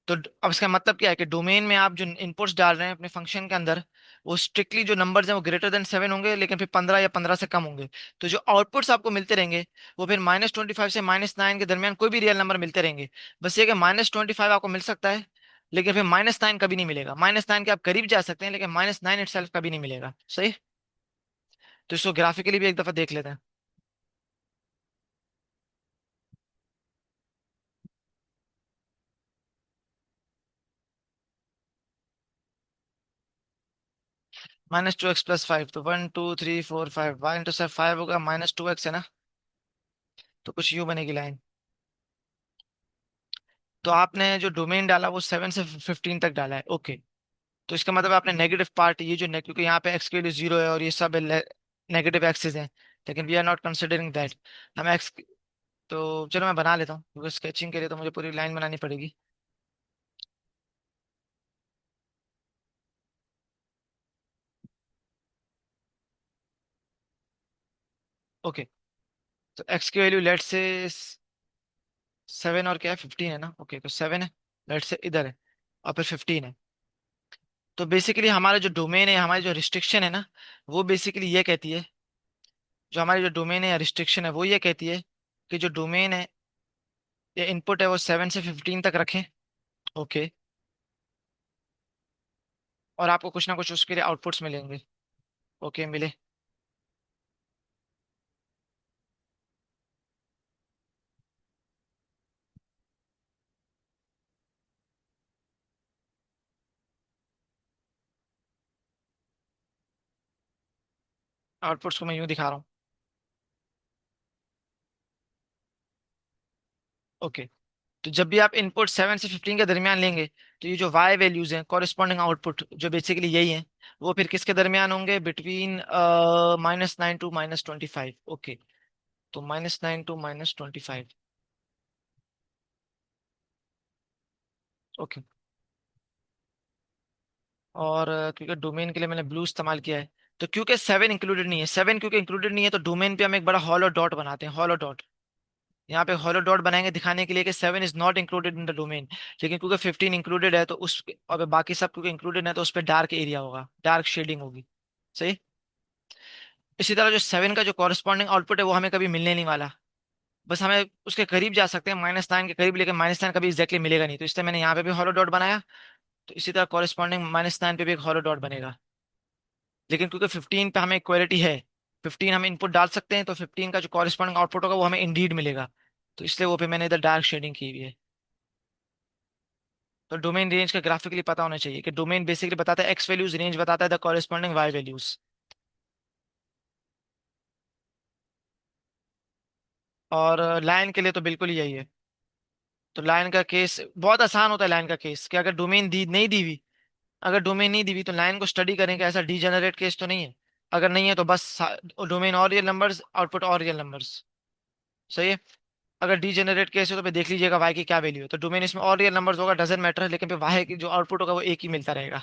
तो अब इसका मतलब क्या है कि डोमेन में आप जो इनपुट्स डाल रहे हैं अपने फंक्शन के अंदर, वो स्ट्रिक्टली जो नंबर्स हैं वो ग्रेटर देन 7 होंगे, लेकिन फिर 15 या 15 से कम होंगे। तो जो आउटपुट्स आपको मिलते रहेंगे वो फिर -25 से -9 के दरमियान कोई भी रियल नंबर मिलते रहेंगे। बस ये कि -25 आपको मिल सकता है, लेकिन फिर -9 कभी नहीं मिलेगा। -9 के आप करीब जा सकते हैं, लेकिन -9 इटसेल्फ कभी नहीं मिलेगा, सही। तो इसको ग्राफिकली भी एक दफा देख लेते हैं। -2x + 5, तो 1 2 3 4 5, वाई इंटू 5 होगा, -2x है ना। तो कुछ यूं बनेगी लाइन। तो आपने जो डोमेन डाला वो 7 से 15 तक डाला है, ओके। तो इसका मतलब आपने नेगेटिव पार्ट, ये जो क्योंकि यहाँ पे एक्स के लिए 0 है और ये सब नेगेटिव एक्सिस हैं, लेकिन we are not considering that. हम एक्स, तो चलो मैं बना लेता हूँ, क्योंकि स्केचिंग के लिए तो मुझे पूरी लाइन बनानी पड़ेगी। ओके। तो एक्स की वैल्यू लेट से 7 और क्या है, 15 है ना। ओके, तो 7 है, लेट से इधर है, और फिर 15 है। तो बेसिकली हमारा जो डोमेन है, हमारी जो रिस्ट्रिक्शन है ना, वो बेसिकली ये कहती है, जो हमारी जो डोमेन है या रिस्ट्रिक्शन है वो ये कहती है कि जो डोमेन है ये इनपुट है वो 7 से 15 तक रखें। ओके। और आपको कुछ ना कुछ उसके लिए आउटपुट्स मिलेंगे। ओके, मिले। आउटपुट्स को मैं यूं दिखा रहा हूँ। ओके। तो जब भी आप इनपुट 7 से 15 के दरमियान लेंगे, तो ये जो वाई वैल्यूज हैं कॉरेस्पॉन्डिंग आउटपुट जो बेसिकली यही हैं, वो फिर किसके दरमियान होंगे? Between -9 to -25। ओके। तो -9 to -25। ओके। और क्योंकि डोमेन के लिए मैंने ब्लू इस्तेमाल किया है, तो क्योंकि 7 इंक्लूडेड नहीं है, 7 क्योंकि इंक्लूडेड नहीं है, तो डोमेन पे हम एक बड़ा हॉलो डॉट बनाते हैं, हॉलो डॉट। यहाँ पे हॉलो डॉट बनाएंगे दिखाने के लिए कि 7 is not included in the domain. लेकिन क्योंकि 15 इंक्लूडेड है, तो उस, और बाकी सब क्योंकि इंक्लूडेड है, तो उस पर डार्क एरिया होगा, डार्क शेडिंग होगी। सही। इसी तरह जो 7 का जो कॉरेस्पॉन्डिंग आउटपुट है वो हमें कभी मिलने नहीं वाला। बस हमें उसके करीब जा सकते हैं, -9 के करीब, लेकिन -9 कभी एग्जैक्टली मिलेगा नहीं, तो इसलिए मैंने यहाँ पे भी हॉलो डॉट बनाया। तो इसी तरह कॉरेस्पॉन्डिंग -9 पे भी एक हॉलो डॉट बनेगा। लेकिन क्योंकि 15 पे हमें इक्वालिटी है, 15 हम इनपुट डाल सकते हैं, तो 15 का जो कॉरेस्पॉन्डिंग आउटपुट होगा वो हमें इंडीड मिलेगा। तो इसलिए वो पे मैंने इधर डार्क शेडिंग की हुई है। तो डोमेन रेंज का ग्राफिकली पता होना चाहिए कि डोमेन बेसिकली बताता है एक्स वैल्यूज, रेंज बताता है द कॉरेस्पॉन्डिंग वाई वैल्यूज। और लाइन के लिए तो बिल्कुल ही यही है। तो लाइन का केस बहुत आसान होता है, लाइन का केस कि अगर डोमेन दी नहीं दी हुई, अगर डोमेन नहीं दी हुई तो लाइन को स्टडी करेंगे, ऐसा डीजेनरेट केस तो नहीं है। अगर नहीं है तो बस डोमेन और रियल नंबर्स, आउटपुट और रियल नंबर्स। सही है। अगर डीजेनरेट केस है तो फिर देख लीजिएगा वाई की क्या वैल्यू है, तो डोमेन इसमें और रियल नंबर्स होगा, डजेंट मैटर, लेकिन फिर वाई की जो आउटपुट होगा वो एक ही मिलता रहेगा।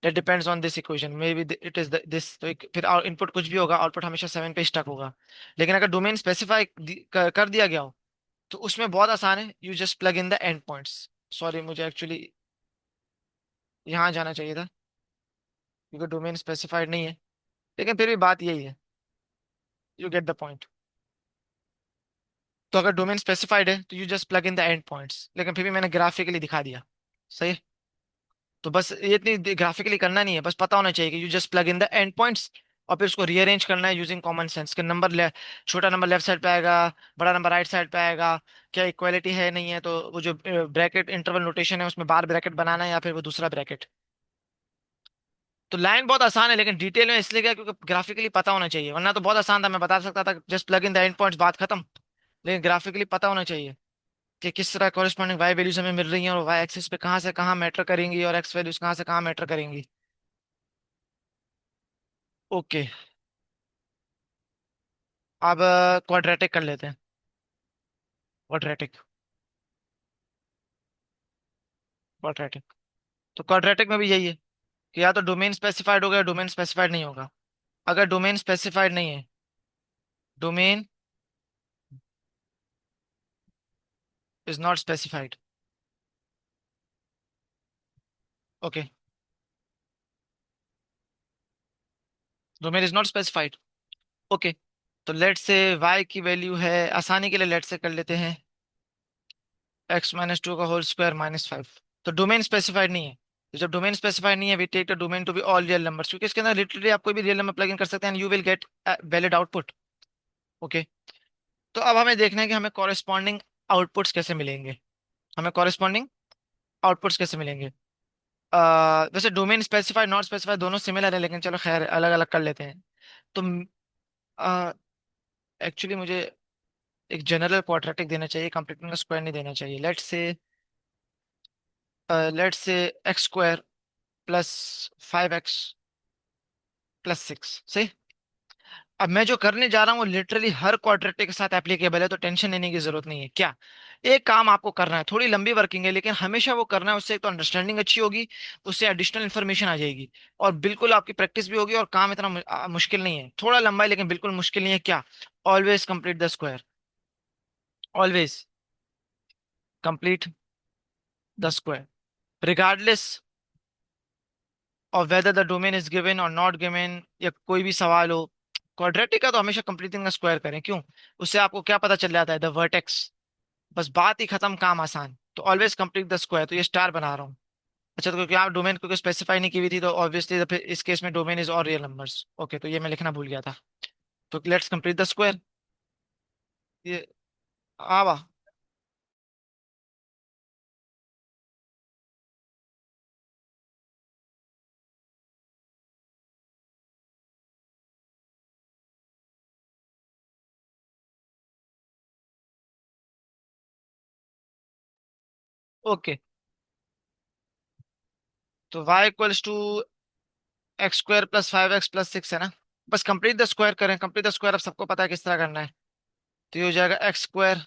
That depends on this equation, may be it is this. तो फिर इनपुट कुछ भी होगा, आउटपुट हमेशा 7 पे स्टक होगा। लेकिन अगर डोमेन स्पेसिफाई कर दिया गया हो, तो उसमें बहुत आसान है, you just plug in the end points. Sorry, मुझे एक्चुअली यहाँ जाना चाहिए था, क्योंकि डोमेन स्पेसिफाइड नहीं है, लेकिन फिर भी बात यही है। You get the point. तो अगर डोमेन स्पेसिफाइड है तो you just plug in the end points, लेकिन फिर भी मैंने ग्राफिकली दिखा दिया। सही है? तो बस ये इतनी ग्राफिकली करना नहीं है, बस पता होना चाहिए कि you just plug in the end points, और फिर उसको रीअरेंज करना है यूजिंग कॉमन सेंस के नंबर छोटा नंबर लेफ्ट साइड पे आएगा, बड़ा नंबर राइट साइड पे आएगा, क्या इक्वालिटी है नहीं है, तो वो जो ब्रैकेट इंटरवल नोटेशन है उसमें बार ब्रैकेट बनाना है या फिर वो दूसरा ब्रैकेट। तो लाइन बहुत आसान है, लेकिन डिटेल में इसलिए क्या, क्योंकि ग्राफिकली पता होना चाहिए, वरना तो बहुत आसान था, मैं बता सकता था just plug in the end points, बात खत्म। लेकिन ग्राफिकली पता होना चाहिए कि किस तरह कॉरेस्पॉन्डिंग वाई वैल्यूज हमें मिल रही हैं, और वाई एक्सिस पे कहाँ से कहाँ मैटर करेंगी, और एक्स वैल्यूज कहाँ से कहाँ मैटर करेंगी। ओके। अब क्वाड्रेटिक कर लेते हैं। क्वाड्रेटिक। क्वाड्रेटिक। तो क्वाड्रेटिक में भी यही है कि या तो डोमेन स्पेसिफाइड होगा या डोमेन स्पेसिफाइड नहीं होगा। अगर डोमेन स्पेसिफाइड नहीं है, domain is not specified. Okay. Domain is not specified. Okay. तो लेट से y की वैल्यू है, आसानी के लिए लेट से कर लेते हैं x-2 का होल स्क्वायर -5। तो डोमेन स्पेसिफाइड नहीं है। तो जब डोमेन स्पेसिफाइड नहीं है, we take the domain to be all real numbers, क्योंकि इसके अंदर लिटरली आप कोई भी रियल नंबर प्लग इन कर सकते हैं, you will gate valid output. Okay. तो अब हमें देखना है कि हमें कॉरेस्पॉन्डिंग आउटपुट्स कैसे मिलेंगे। हमें कॉरेस्पॉन्डिंग आउटपुट्स कैसे मिलेंगे? वैसे डोमेन स्पेसिफाइड नॉट स्पेसिफाइड दोनों सिमिलर है, लेकिन चलो खैर अलग अलग कर लेते हैं। तो एक्चुअली मुझे एक जनरल क्वाड्रेटिक देना चाहिए, कंप्लीट स्क्वायर नहीं देना चाहिए। Let's say x² +5x +6। सही। अब मैं जो करने जा रहा हूँ वो लिटरली हर क्वाड्रेटिक के साथ एप्लीकेबल है, तो टेंशन लेने की जरूरत नहीं है। क्या, एक काम आपको करना है, थोड़ी लंबी वर्किंग है लेकिन हमेशा वो करना है, उससे एक तो अंडरस्टैंडिंग अच्छी होगी, उससे एडिशनल इन्फॉर्मेशन आ जाएगी, और बिल्कुल आपकी प्रैक्टिस भी होगी, और काम इतना मुश्किल नहीं है, थोड़ा लंबा है लेकिन बिल्कुल मुश्किल नहीं है। क्या, always complete the square. Always complete the square, regardless और whether the domain is given और नॉट गिवन, या कोई भी सवाल हो। क्वाड्रेटिक का तो हमेशा कंप्लीटिंग का स्क्वायर करें, क्यों? उससे आपको क्या पता चल जाता है? द वर्टेक्स बस बात ही खत्म, काम आसान। तो ऑलवेज कंप्लीट द स्क्वायर, तो ये स्टार बना रहा हूँ। अच्छा, तो क्योंकि आप डोमेन क्योंकि स्पेसिफाई नहीं की हुई थी, तो ऑब्वियसली फिर इस केस में domain is all real numbers. Okay, तो ये मैं लिखना भूल गया था। तो लेट्स कंप्लीट द स्क्वायर। ये आवा। ओके, तो y equals to x square plus 5x plus 6 है ना। बस कंप्लीट द स्क्वायर करें, कंप्लीट द स्क्वायर अब सबको पता है किस तरह करना है। तो ये हो जाएगा एक्स स्क्वायर,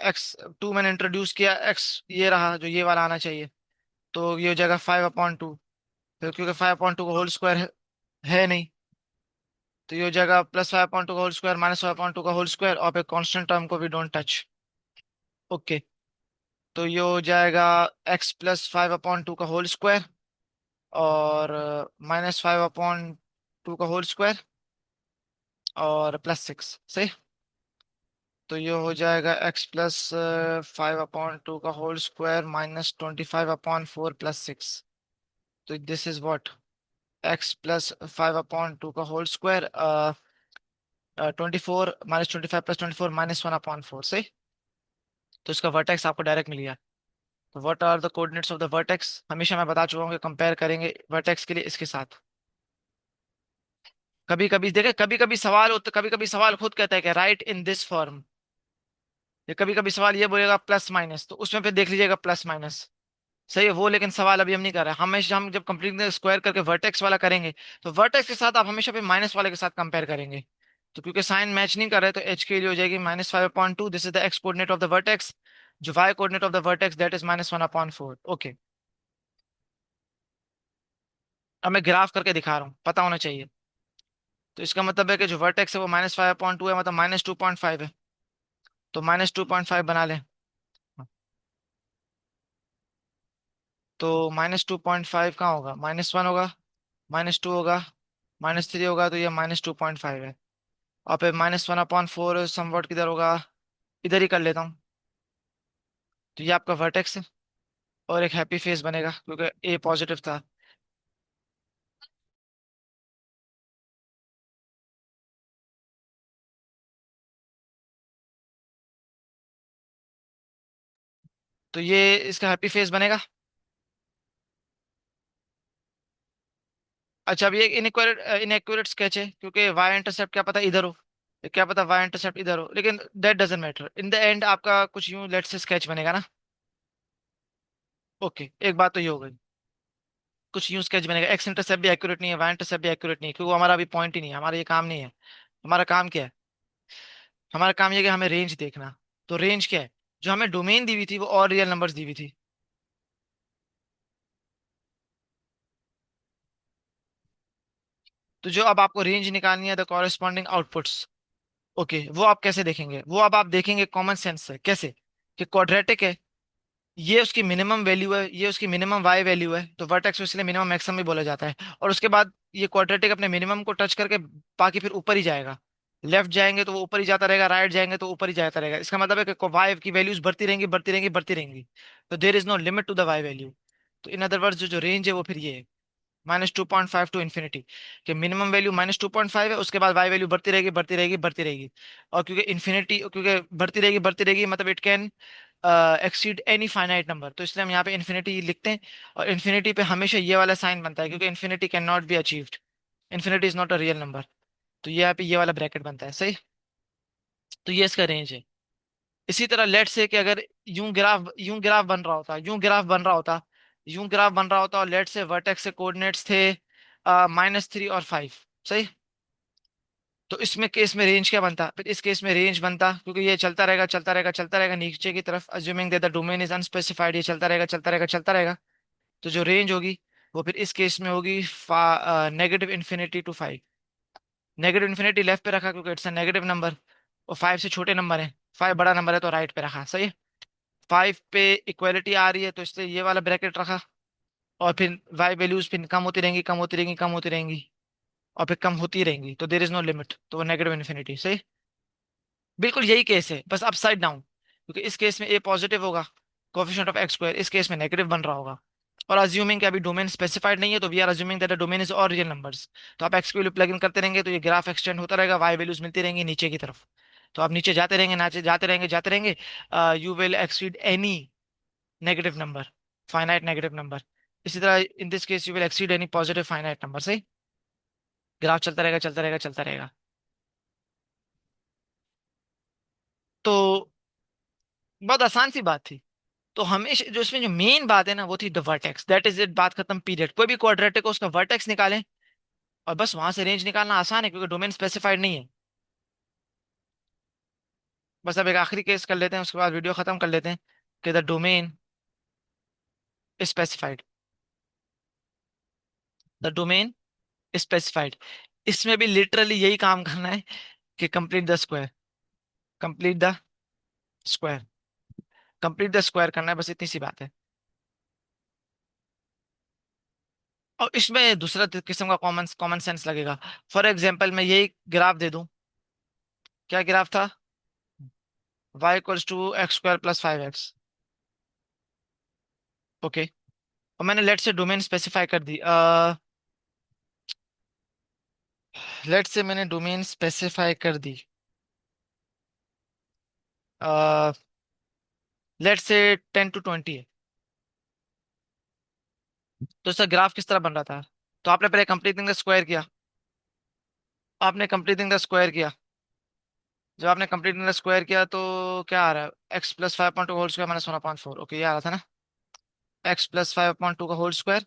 एक्स टू मैंने इंट्रोड्यूस किया, एक्स ये रहा जो ये वाला आना चाहिए। तो ये हो जाएगा 5/2। फिर क्योंकि 5/2 का होल स्क्वायर है नहीं, तो ये हो जाएगा +5/2 का होल स्क्वायर -5/2 का होल स्क्वायर, और फिर कांस्टेंट टर्म को भी डोंट टच। ओके, तो ये हो जाएगा x +5/2 का होल स्क्वायर, और -5/2 का होल स्क्वायर, और +6 सही। तो ये हो जाएगा x +5/2 का होल स्क्वायर -25/4 +6। तो दिस इज व्हाट, x +5/2 का होल स्क्वायर 24 -25 +24 -1/4 सही। तो इसका वर्टेक्स आपको डायरेक्ट मिल गया। तो what are the coordinates of the vertex, हमेशा मैं बता चुका हूँ कि कंपेयर करेंगे वर्टेक्स के लिए इसके साथ। कभी कभी देखे, कभी कभी सवाल होता, कभी कभी सवाल खुद कहता है कि राइट इन दिस फॉर्म। या कभी कभी सवाल ये बोलेगा प्लस माइनस, तो उसमें फिर देख लीजिएगा प्लस माइनस। सही है वो, लेकिन सवाल अभी हम नहीं कर रहे हैं। हमेशा हम जब कंप्लीट स्क्वायर करके वर्टेक्स वाला करेंगे, तो वर्टेक्स के साथ आप हमेशा फिर माइनस वाले के साथ कंपेयर करेंगे। तो क्योंकि साइन मैच नहीं कर रहे, तो एच के लिए हो जाएगी -5/2, this is the x coordinate of the vertex. जो Y coordinate of the vertex that is -1/4। Okay, अब मैं ग्राफ करके दिखा रहा हूँ, पता होना चाहिए। तो इसका मतलब है कि जो वर्टेक्स है वो -5/2 है, मतलब -2.5 है। तो -2.5 बना लें। तो -2.5 कहाँ होगा, -1 होगा, -2 होगा, -3 होगा, तो ये -2.5 है। और फिर -1/4 समवॉट किधर होगा, इधर ही कर लेता हूँ। तो ये आपका वर्टेक्स है, और एक हैप्पी फेस बनेगा क्योंकि ए पॉजिटिव था। तो ये इसका हैप्पी फेस बनेगा। अच्छा, अब ये इनएक्यूरेट स्केच है क्योंकि वाई इंटरसेप्ट क्या पता इधर हो, क्या पता वाई इंटरसेप्ट इधर हो, लेकिन that doesn't matter in the and, आपका कुछ यूं लेट से स्केच बनेगा ना। ओके, एक बात तो ये हो गई, कुछ यूं स्केच बनेगा। एक्स इंटरसेप्ट भी एक्यूरेट नहीं है, वाई इंटरसेप्ट भी एक्यूरेट नहीं है, क्योंकि वो हमारा अभी पॉइंट ही नहीं है, हमारा ये काम नहीं है। हमारा काम क्या है, हमारा काम ये है कि हमें रेंज देखना। तो रेंज क्या है, जो हमें डोमेन दी हुई थी वो और रियल नंबर्स दी हुई थी। तो जो अब आपको रेंज निकालनी है द कॉरेस्पॉन्डिंग आउटपुट्स। ओके, वो आप कैसे देखेंगे, वो अब आप देखेंगे कॉमन सेंस से कैसे, कि क्वाड्रेटिक है, ये उसकी मिनिमम वैल्यू है, ये उसकी मिनिमम वाई वैल्यू है, तो वर्टेक्स को इसलिए मिनिमम मैक्सिमम भी बोला जाता है। और उसके बाद ये क्वाड्रेटिक अपने मिनिमम को टच करके बाकी फिर ऊपर ही जाएगा। लेफ्ट जाएंगे तो वो ऊपर ही जाता रहेगा, राइट जाएंगे तो ऊपर ही जाता रहेगा। इसका मतलब है कि वाई की वैल्यूज बढ़ती रहेंगी, बढ़ती रहेंगी, बढ़ती रहेंगी। तो there is no limit to the y value. तो इन अदर वर्ड्स जो जो रेंज है वो फिर ये है, -2.5 टू इन्फिनिटी। कि मिनिमम वैल्यू -2.5 है, उसके बाद वाई वैल्यू बढ़ती रहेगी, बढ़ती रहेगी, बढ़ती रहेगी। और क्योंकि इन्फिनिटी, क्योंकि बढ़ती रहेगी मतलब it can exceed any finite number, तो इसलिए हम यहाँ पे इन्फिनिटी लिखते हैं। और इन्फिनिटी पे हमेशा ये वाला साइन बनता है, क्योंकि infinity can not be achieved, infinity is not a real number. तो ये यहाँ पे ये वाला ब्रैकेट बनता है सही। तो ये इसका रेंज है। इसी तरह लेट से कि अगर यूं ग्राफ बन रहा होता, यूं ग्राफ बन रहा होता, और लेट से वर्टेक्स से कोऑर्डिनेट्स थे -3 और 5 सही। तो इसमें केस में रेंज क्या बनता, फिर इस केस में रेंज बनता, क्योंकि ये चलता रहेगा, चलता रहेगा, चलता रहेगा नीचे की तरफ, assuming that the domain is unspecified, ये चलता रहेगा, चलता रहेगा, चलता रहेगा। तो जो रेंज होगी वो फिर इस केस में होगी -∞ to 5। नेगेटिव इन्फिनिटी लेफ्ट पे रखा क्योंकि इट्स अ नेगेटिव नंबर, और 5 से छोटे नंबर है, 5 बड़ा नंबर है तो राइट पे रखा सही। 5 पे इक्वलिटी आ रही है तो इसलिए ये वाला ब्रैकेट रखा। और फिर वाई वैल्यूज फिर कम होती रहेंगी, कम होती रहेंगी, कम होती रहेंगी, और फिर कम होती रहेंगी, तो देर इज नो लिमिट, तो वो नेगेटिव इन्फिनिटी सही। बिल्कुल यही केस है, बस अपसाइड डाउन, क्योंकि इस केस में ए पॉजिटिव होगा, कोफिशिएंट ऑफ एक्स स्क्वायर, इस केस में नेगेटिव बन रहा होगा। और अज्यूमिंग कि अभी डोमेन स्पेसिफाइड नहीं है, तो we are assuming that the domain is all real numbers. तो आप एक्स की वैल्यू प्लग इन करते रहेंगे तो ये ग्राफ एक्सटेंड होता रहेगा, वाई वैल्यूज मिलती रहेंगी नीचे की तरफ। तो आप नीचे जाते रहेंगे, नीचे जाते रहेंगे, जाते रहेंगे, you will exceed any negative number, finite negative number. इसी तरह in this case you will exceed any positive finite number. सही, ग्राफ चलता रहेगा, चलता रहेगा, चलता रहेगा। तो बहुत आसान सी बात थी। तो हमेशा जो इसमें जो मेन बात है ना, वो थी the vertex, that is it, बात खत्म, पीरियड। कोई भी क्वाड्रेटिक हो उसका वर्टेक्स निकालें, और बस वहां से रेंज निकालना आसान है, क्योंकि डोमेन स्पेसिफाइड नहीं है। बस अब एक आखिरी केस कर लेते हैं, उसके बाद वीडियो खत्म कर लेते हैं, कि the domain specified, the domain specified. इसमें भी लिटरली यही काम करना है, कि complete the square, complete the square, complete the square करना है, बस इतनी सी बात है। और इसमें दूसरा किस्म का कॉमन कॉमन सेंस लगेगा। फॉर एग्जाम्पल मैं यही ग्राफ दे दूं, क्या ग्राफ था, y equals to x square plus 5x। Okay, और मैंने लेट से डोमेन स्पेसिफाई कर दी, लेट से मैंने डोमेन स्पेसिफाई कर दी, लेट से 10 to 20 है। तो इसका ग्राफ किस तरह बन रहा था, तो आपने पहले कंप्लीटिंग द स्क्वायर किया, आपने कंप्लीटिंग द स्क्वायर किया, जब आपने कंप्लीटिंग द स्क्वायर किया तो क्या आ रहा है, x plus 5.2 whole square minus 1/4। Okay, ये आ रहा था ना, एक्स प्लस 5/2 का होल स्क्वायर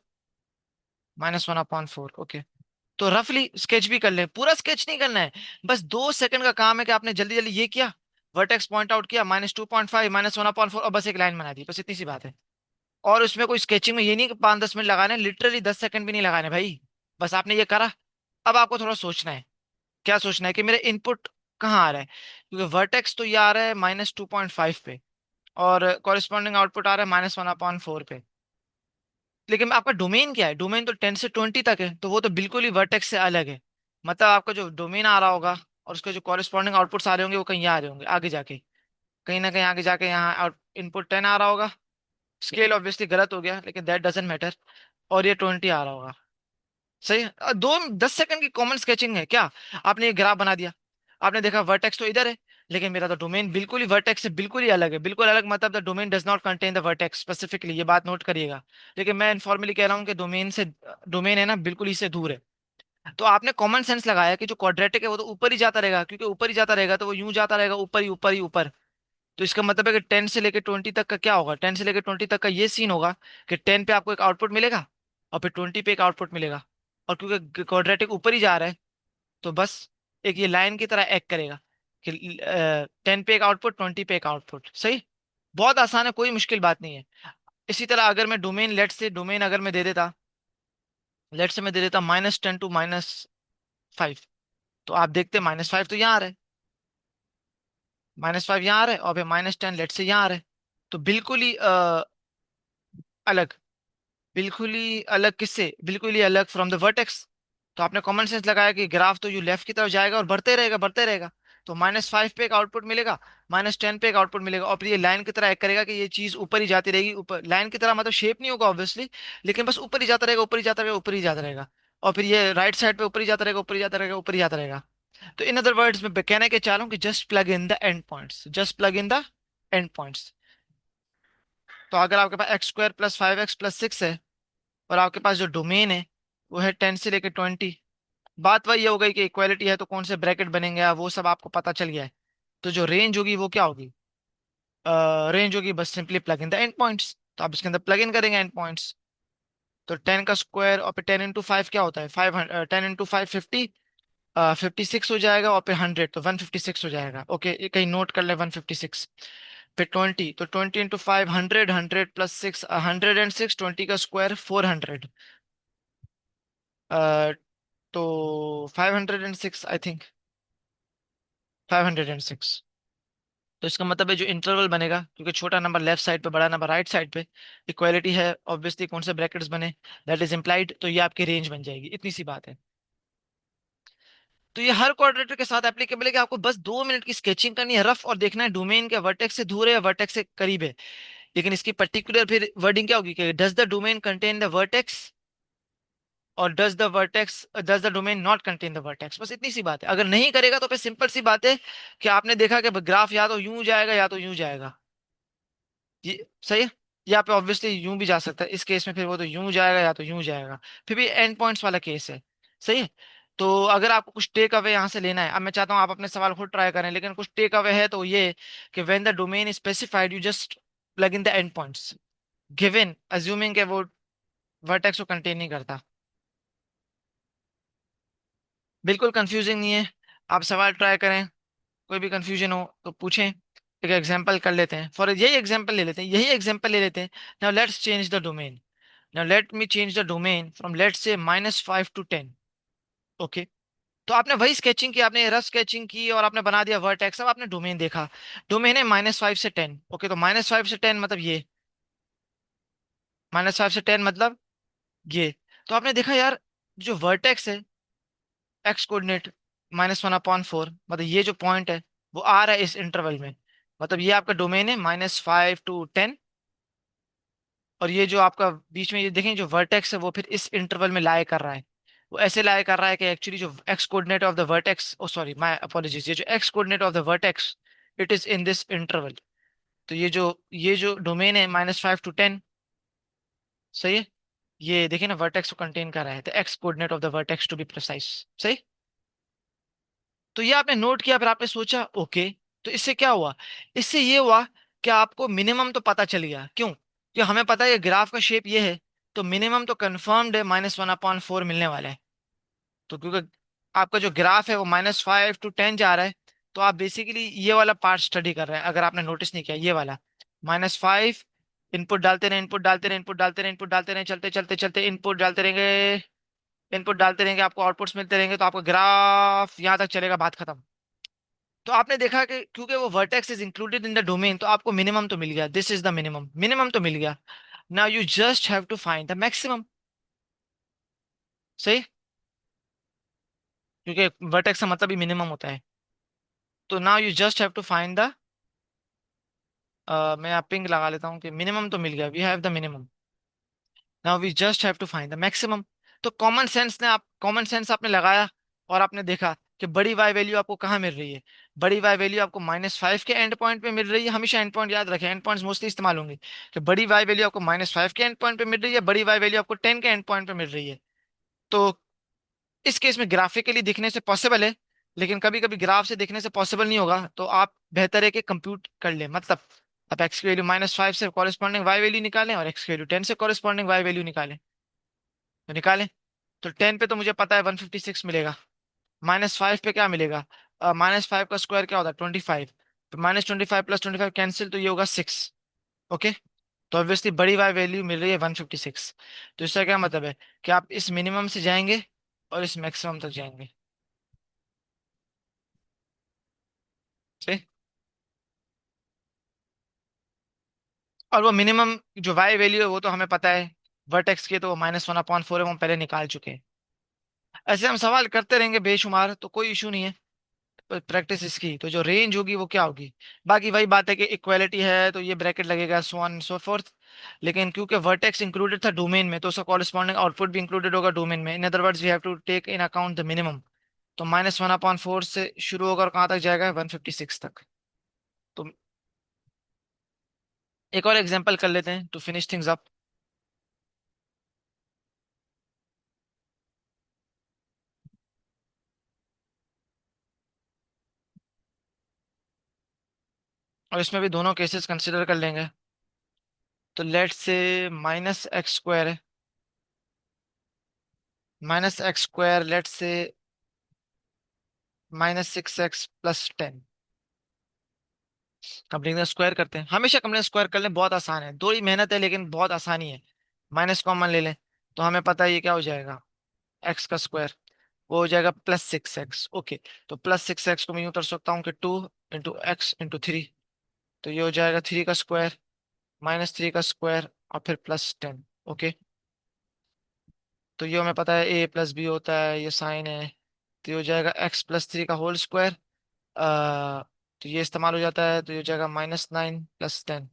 माइनस 1/4। ओके, तो रफली स्केच भी कर ले, पूरा स्केच नहीं करना है, बस 2 सेकंड का काम है कि आपने जल्दी जल्दी ये किया, वर्टेक्स पॉइंट आउट किया, -2.5 -1/4, और बस एक लाइन बना दी, बस इतनी सी बात है। और उसमें कोई स्केचिंग में ये नहीं कि 5-10 मिनट लगाने, लिटरली 10 सेकंड भी नहीं लगाने भाई। बस आपने ये करा, अब आपको थोड़ा सोचना है। क्या सोचना है, कि मेरे इनपुट कहाँ आ रहा है, क्योंकि वर्टेक्स तो ये आ रहा है -2.5 पे, और कॉरेस्पॉन्डिंग आउटपुट आ रहा है -1/4 पे। लेकिन आपका डोमेन क्या है, डोमेन तो 10 से 20 तक है, तो वो तो बिल्कुल ही वर्टेक्स से अलग है। मतलब आपका जो डोमेन आ रहा होगा, और उसके जो कॉरेस्पॉन्डिंग आउटपुट्स आ रहे होंगे, वो कहीं आ रहे होंगे आगे जाके, कहीं ना कहीं आगे जाके यहाँ इनपुट 10 आ रहा होगा, स्केल ऑब्वियसली गलत हो गया, लेकिन दैट डजेंट मैटर, और ये 20 आ रहा होगा। सही है? 10 सेकंड की कॉमन स्केचिंग है क्या। आपने ये ग्राफ बना दिया, आपने देखा वर्टेक्स तो इधर है, लेकिन मेरा तो डोमेन बिल्कुल ही वर्टेक्स से बिल्कुल ही अलग है, बिल्कुल अलग, मतलब the domain does not contain the vertex specifically, ये बात नोट करिएगा। लेकिन मैं इनफॉर्मली कह रहा हूँ कि डोमेन से, डोमेन है ना बिल्कुल इससे दूर है। तो आपने कॉमन सेंस लगाया कि जो क्वाड्रेटिक है वो तो ऊपर ही जाता रहेगा, क्योंकि ऊपर ही जाता रहेगा तो वो यूं जाता रहेगा, ऊपर ही ऊपर ही ऊपर। तो इसका मतलब है कि 10 से लेकर 20 तक का क्या होगा, 10 से लेकर 20 तक का ये सीन होगा, कि 10 पे आपको एक आउटपुट मिलेगा, और फिर 20 पे एक आउटपुट मिलेगा। और क्योंकि क्वाड्रेटिक ऊपर ही जा रहा है, तो बस एक ये लाइन की तरह एक्ट करेगा, कि 10 पे एक आउटपुट, 20 पे एक आउटपुट। सही, बहुत आसान है, कोई मुश्किल बात नहीं है। इसी तरह अगर मैं डोमेन, लेट से डोमेन अगर मैं दे देता, लेट से मैं दे देता -10 to -5, तो आप देखते -5 तो यहाँ आ रहा है, -5 यहाँ आ रहा है, और फिर -10 लेट से यहाँ आ रहा है। तो बिल्कुल ही अलग, बिल्कुल ही अलग, किससे, बिल्कुल ही अलग फ्रॉम द वर्टेक्स। तो आपने कॉमन सेंस लगाया कि ग्राफ तो यू लेफ्ट की तरफ जाएगा और बढ़ते रहेगा, बढ़ते रहेगा। तो -5 पे एक आउटपुट मिलेगा, -10 पे एक आउटपुट मिलेगा, और फिर ये लाइन की तरह एक करेगा, कि ये चीज ऊपर ही जाती रहेगी, ऊपर लाइन की तरह, मतलब शेप नहीं होगा ऑब्वियसली, लेकिन बस ऊपर ही जाता रहेगा, ऊपर ही जाता रहेगा, ऊपर ही जाता रहेगा। और फिर ये राइट साइड पे ऊपर ही जाता रहेगा, ऊपर ही जाता रहेगा, ऊपर ही जाता रहेगा। तो इन अदर वर्ड्स में कहना के चाह रहा हूँ कि just plug in the end points, just plug in the end points. तो अगर आपके पास x square plus 5x plus 6 है, और आपके पास जो डोमेन है वो है 10 से लेकर 20, बात वही हो गई कि इक्वालिटी है तो कौन से ब्रैकेट बनेंगे, वो सब आपको पता चल गया है। तो जो रेंज होगी वो क्या होगी, रेंज होगी बस simply plug in the end points. तो आप इसके अंदर प्लग इन करेंगे एंड पॉइंट्स। तो 10 का स्क्वायर, और फिर 10 × 5 क्या होता है, 10 × 5 50, 56 हो जाएगा, और फिर 100 तो 156 हो जाएगा। ओके, ये कहीं नोट कर ले, 156। फिर 20, तो 20 × 5 100, 100 + 6 106, 20 का स्क्वायर 400, तो 506 आई थिंक, 506। तो इसका मतलब है जो इंटरवल बनेगा, क्योंकि छोटा नंबर लेफ्ट साइड पे, बड़ा नंबर राइट साइड पे, इक्वालिटी है ऑब्वियसली कौन से ब्रैकेट्स बने, दैट इज इम्प्लाइड, तो ये आपकी रेंज बन जाएगी, इतनी सी बात है। तो ये हर क्वाड्रेटर के साथ एप्लीकेबल है कि आपको बस 2 मिनट की स्केचिंग करनी है रफ, और देखना है डोमेन के वर्टेक्स से दूर है या वर्टेक्स से करीब है। लेकिन इसकी पर्टिकुलर फिर वर्डिंग क्या होगी कि does the domain contain the vertex, और does the domain not contain the vertex. बस इतनी सी बात है। अगर नहीं करेगा तो फिर सिंपल सी बात है कि आपने देखा कि ग्राफ या तो यूं जाएगा या तो यूं जाएगा। ये सही है। या पे ऑब्वियसली यूं भी जा सकता है, इस केस में फिर वो तो यूं जाएगा या तो यूं जाएगा। फिर भी एंड पॉइंट्स वाला केस है। सही है। तो अगर आपको कुछ टेक अवे यहाँ से लेना है, अब मैं चाहता हूँ आप अपने सवाल खुद ट्राई करें, लेकिन कुछ टेक अवे है तो ये कि when the domain is specified you just plug in the end points given, assuming के वो वर्टेक्स को कंटेन नहीं करता। बिल्कुल कंफ्यूजिंग नहीं है। आप सवाल ट्राई करें, कोई भी कंफ्यूजन हो तो पूछें। एक एग्जांपल कर लेते हैं, फॉर यही एग्जांपल ले लेते हैं, यही एग्जांपल ले लेते हैं। Now let's change the domain. Now let me change the domain from let's say -5 to 10। Okay. तो आपने वही स्केचिंग की, आपने रफ स्केचिंग की और आपने बना दिया वर्टेक्स। अब आपने डोमेन देखा, डोमेन है -5 से 10। ओके, तो -5 से 10 मतलब ये, -5 से 10 मतलब ये। तो आपने देखा यार, जो वर्टेक्स है एक्स कोऑर्डिनेट -1/4, मतलब ये जो पॉइंट है वो आ रहा है इस इंटरवल में। मतलब ये आपका डोमेन है -5 to 10। और ये जो आपका बीच में ये देखें जो वर्टेक्स है वो फिर इस इंटरवल में लाई कर रहा है। वो ऐसे लाई कर रहा है कि एक्चुअली जो x coordinate of the vertex, oh sorry my apologies, ये जो x coordinate of the vertex it is in this interval. तो ये जो डोमेन है -5 to 10। सही है। ये देखिए ना, वर्टेक्स को कंटेन कर रहा है, तो x coordinate of the vertex to be precise. सही। तो ये आपने नोट किया, फिर आपने सोचा ओके। तो इससे क्या हुआ? इससे ये हुआ कि आपको मिनिमम तो पता चल गया। क्यों? कि हमें पता है ग्राफ का शेप ये है, तो मिनिमम तो कंफर्म्ड है -1/4 मिलने वाला है। तो क्योंकि आपका जो ग्राफ है वो -5 to 10 जा रहा है, तो आप बेसिकली ये वाला पार्ट स्टडी कर रहे हैं। अगर आपने नोटिस नहीं किया, ये वाला -5, इनपुट डालते रहे, इनपुट डालते रहे, इनपुट डालते रहे, इनपुट डालते रहे, चलते चलते चलते इनपुट डालते रहेंगे, इनपुट डालते रहेंगे, आपको आउटपुट्स मिलते रहेंगे, तो आपका ग्राफ यहाँ तक चलेगा, बात खत्म। तो आपने देखा कि क्योंकि वो vertex is included in the domain, तो आपको मिनिमम तो मिल गया, this is the minimum, minimum तो मिल गया। Now you just have to find the maximum. सही। क्योंकि वर्टेक्स का मतलब ही मिनिमम होता है। तो now you just have to find the, मैं यहाँ पिंग लगा लेता हूँ कि मिनिमम तो मिल गया, we have the minimum. Now we just have to find the maximum. तो कॉमन सेंस आपने लगाया, और आपने देखा कि बड़ी वाई वैल्यू आपको कहाँ मिल रही है। बड़ी वाई वैल्यू आपको -5 के एंड पॉइंट पे मिल रही है। हमेशा एंड पॉइंट याद रखें, एंड पॉइंट्स मोस्टली इस्तेमाल होंगे। कि बड़ी वाई वैल्यू आपको -5 के एंड पॉइंट पे मिल रही है, बड़ी वाई वैल्यू आपको 10 के एंड पॉइंट पे मिल रही है। तो इस केस में ग्राफिकली दिखने से पॉसिबल है, लेकिन कभी कभी ग्राफ से दिखने से पॉसिबल नहीं होगा, तो आप बेहतर है कि कंप्यूट कर लें। मतलब आप एक्स की वैल्यू -5 से कॉरेस्पॉन्डिंग वाई वैल्यू निकालें, और एक्स की वैल्यू 10 से कॉरेस्पॉन्डिंग वाई वैल्यू निकालें। तो निकालें। तो 10 पे तो मुझे पता है 156 मिलेगा। -5 पे क्या मिलेगा? -5 का स्क्वायर क्या होता है? 25। तो -25 + 25 कैंसिल, तो ये होगा 6। ओके। तो ऑब्वियसली बड़ी वाई वैल्यू मिल रही है 156। तो इसका क्या मतलब है कि आप इस मिनिमम से जाएंगे और इस मैक्सिमम तक जाएंगे। सही। और वो मिनिमम जो वाई वैल्यू है वो तो हमें पता है, वर्टेक्स की, तो वो -1/4 है, वो हम पहले निकाल चुके हैं। ऐसे हम सवाल करते रहेंगे बेशुमार, तो कोई इशू नहीं है। प्रैक्टिस इसकी तो जो रेंज होगी वो क्या होगी। बाकी वही बात है कि इक्वालिटी है तो ये ब्रैकेट लगेगा, सो ऑन सो फोर्थ। लेकिन क्योंकि वर्टेक्स इंक्लूडेड था डोमेन में, तो उसका कॉरेस्पॉन्डिंग आउटपुट भी इंक्लूडेड होगा डोमेन में। In other words we have to take in account the minimum. तो -1/4 से शुरू होकर कहाँ तक जाएगा? 156 तक। तो एक और एग्जांपल कर लेते हैं टू फिनिश थिंग्स अप। और इसमें भी दोनों केसेस कंसिडर कर लेंगे। तो लेट से -x² है, -x², लेट से -6x + 10। कंप्लीट स्क्वायर करते हैं, हमेशा कंप्लीट स्क्वायर कर लें, बहुत आसान है, थोड़ी मेहनत है लेकिन बहुत आसानी है। माइनस कॉमन ले लें, तो हमें पता है ये क्या हो जाएगा, एक्स का स्क्वायर। वो हो जाएगा +6x। ओके। तो +6x को मैं यूं कर सकता हूँ कि 2 × x × 3। तो ये हो जाएगा 3 का स्क्वायर, -3 का स्क्वायर, और फिर +10। ओके। तो ये हमें पता है a + b होता है, ये साइन है, तो ये हो जाएगा x+3 का होल स्क्वायर। तो ये इस्तेमाल हो जाता है, तो ये हो जाएगा -9 + 10।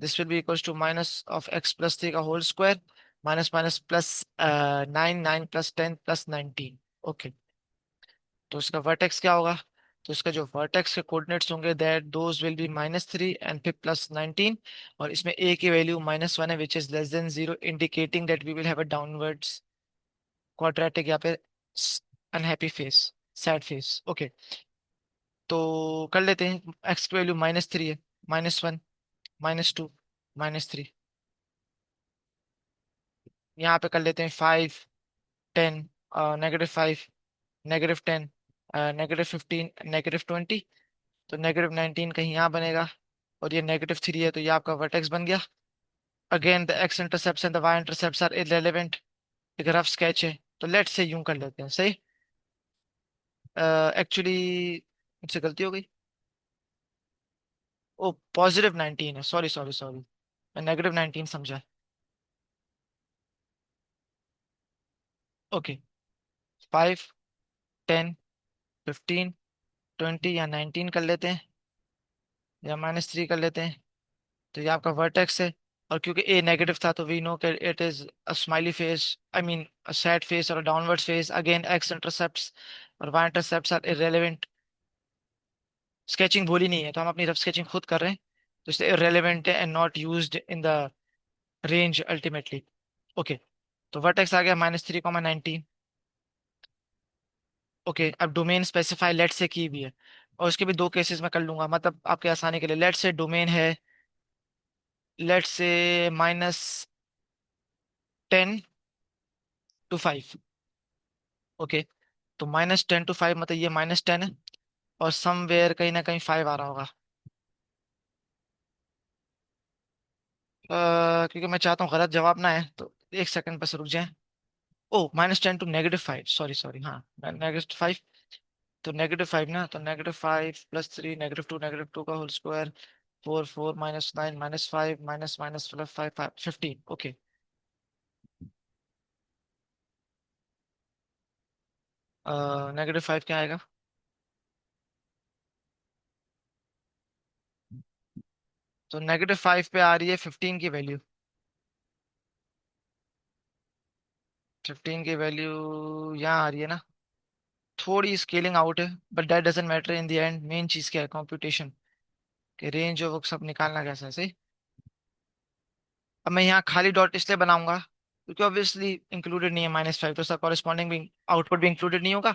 This will be equals to minus of x+3 का whole square minus minus plus 9, 9 + 10 + 19। Okay, तो इसका वर्टेक्स क्या होगा? तो इसका जो वर्टेक्स के कोऑर्डिनेट्स होंगे that those will be -3 and फिर +19। और इसमें a की वैल्यू -1 है which is less than 0, indicating that we will have a downwards quadratic या फिर unhappy face, sad face. Okay, तो कर लेते हैं। x की वैल्यू -3 है, -1, -2, -3। यहाँ पे कर लेते हैं 5, 10, -5, -10, -15, -20। तो -19 कहीं यहाँ बनेगा, और ये -3 है, तो ये आपका वर्टेक्स बन गया। Again the x intercepts and the y intercepts are irrelevant. एक रफ स्केच है, तो लेट्स से यूं कर लेते हैं, सही। एक्चुअली मुझसे गलती हो गई। ओ, +19 है, सॉरी सॉरी सॉरी, मैं -19 समझा। ओके, 5, 10, 15, 20 या 19 कर लेते हैं, या -3 कर लेते हैं। तो ये आपका वर्टेक्स है। और क्योंकि ए नेगेटिव था, तो वी नो कि it is a smiley face, I mean a sad face और a downward face. Again x intercepts और y intercepts are irrelevant. Sketching भूली नहीं है, तो हम अपनी रफ स्केचिंग खुद कर रहे हैं, तो इसलिए इररेलेवेंट है and not used in the range ultimately. Okay, तो वर्टेक्स आ गया -3, 19। ओके, अब डोमेन स्पेसिफाई लेट से की भी है, और उसके भी दो केसेस में कर लूंगा, मतलब आपके आसानी के लिए। लेट से डोमेन है, लेट से -10 to 5। ओके, तो -10 to 5 मतलब ये -10 है, और समवेयर कहीं ना कहीं 5 आ रहा होगा। क्योंकि मैं चाहता हूँ गलत जवाब ना है, तो एक सेकंड बस रुक जाए। ओ, -10 to -5, सॉरी सॉरी, हाँ, -5। तो -5 ना, तो -5 +3, -2, -2 का whole square, 4, 4, -9, -5, minus minus plus 5, 5, 15। Okay, -5 क्या आएगा? तो -5 पे आ रही है 15 की वैल्यू। 15 की वैल्यू यहाँ आ रही है ना। थोड़ी स्केलिंग आउट है, but that doesn't matter in the and. Main चीज क्या है? कंप्यूटेशन के रेंज जो वो सब निकालना कैसा है, सही। अब मैं यहाँ खाली डॉट इसलिए बनाऊंगा क्योंकि ऑब्वियसली इंक्लूडेड नहीं है -5, तो उसका कॉरेस्पॉन्डिंग भी आउटपुट भी इंक्लूडेड नहीं होगा।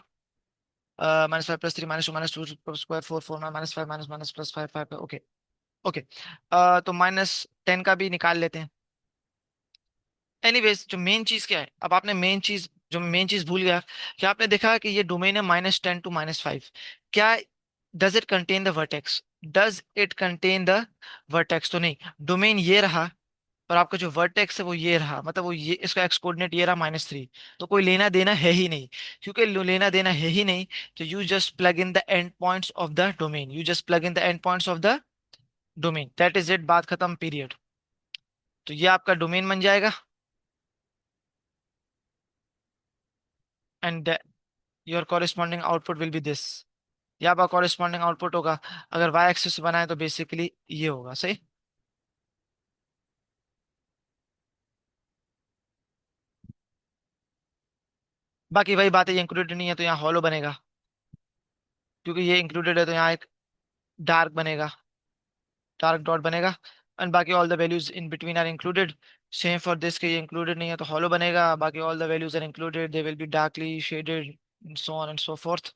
-5 + 3, -2, -2 square, 4, 4, -5, minus minus +5, 5। Okay, okay. तो -10 का भी निकाल लेते हैं। एनीवेज, जो मेन चीज क्या है, अब आपने मेन चीज, जो मेन चीज भूल गया, क्या आपने देखा कि ये डोमेन है -10 to -5? क्या does it contain the vertex? Does it contain the vertex? तो नहीं, डोमेन ये रहा, और आपका जो वर्टेक्स है वो ये रहा, मतलब वो ये, इसका एक्स कोऑर्डिनेट ये रहा -3। तो कोई लेना देना है ही नहीं। क्योंकि लेना देना है ही नहीं, तो you just plug in the end points of the domain, you just plug in the end points of the domain, that is it, बात खत्म, पीरियड। तो ये आपका डोमेन बन जाएगा, and your corresponding output will be this. ये आपका corresponding output होगा। अगर वाई एक्सिस बनाए तो बेसिकली ये होगा, सही। बाकी वही बात है, ये इंक्लूडेड नहीं है तो यहाँ हॉलो बनेगा, क्योंकि ये इंक्लूडेड है तो यहाँ एक डार्क बनेगा, डार्क डॉट बनेगा। एंड बाकी all the values in between are included. Same for this, के ये इंक्लूडेड नहीं है तो हॉलो बनेगा, बाकी all the values are included, they will be darkly shaded, so on and so forth.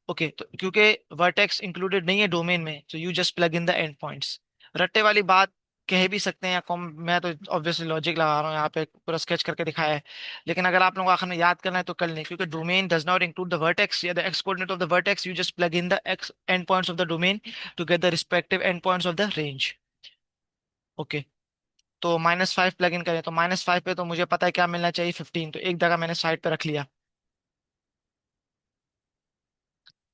Okay, तो क्योंकि वर्टेक्स इंक्लूडेड नहीं है डोमेन में, तो you just plug in the end points. रट्टे वाली बात कह भी सकते हैं, या कॉम, मैं तो ऑब्वियसली लॉजिक लगा रहा हूँ यहाँ पे, पूरा स्केच करके दिखाया है। लेकिन अगर आप लोगों को आखिर में याद करना है तो कर लें, क्योंकि domain does not include the vertex या the x coordinate of the vertex, you just plug in the x end points of the domain to get the respective end points of the range. Okay, तो -5 plug in करें, तो -5 पे तो मुझे पता है क्या मिलना चाहिए, 15, तो एक जगह मैंने साइड पे रख लिया।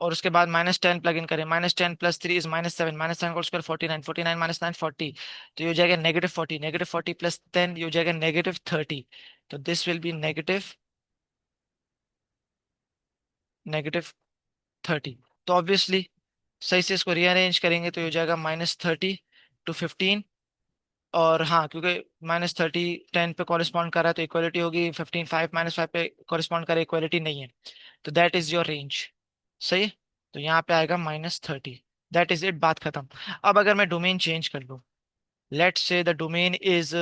और उसके बाद -10 प्लग इन करें, -10 + 3 इज -7, -7 का स्क्वायर 49, 49 -9 40। तो ये हो जाएगा -40, -40 + 10 ये हो जाएगा -30। तो दिस विल बी नेगेटिव -30। तो ऑब्वियसली सही से इसको रीअरेंज करेंगे तो ये हो जाएगा -30 to 15। और हाँ, क्योंकि -30 10 पे कॉरेस्पॉन्ड कर रहा है तो इक्वलिटी होगी, 15 5 -5 पे कॉरेस्पॉन्ड करे, इक्वलिटी नहीं है। तो दैट इज योर रेंज। सही है। तो यहाँ पे आएगा -30। दैट इज इट, बात खत्म। अब अगर मैं डोमेन चेंज कर लूँ, let's say the domain is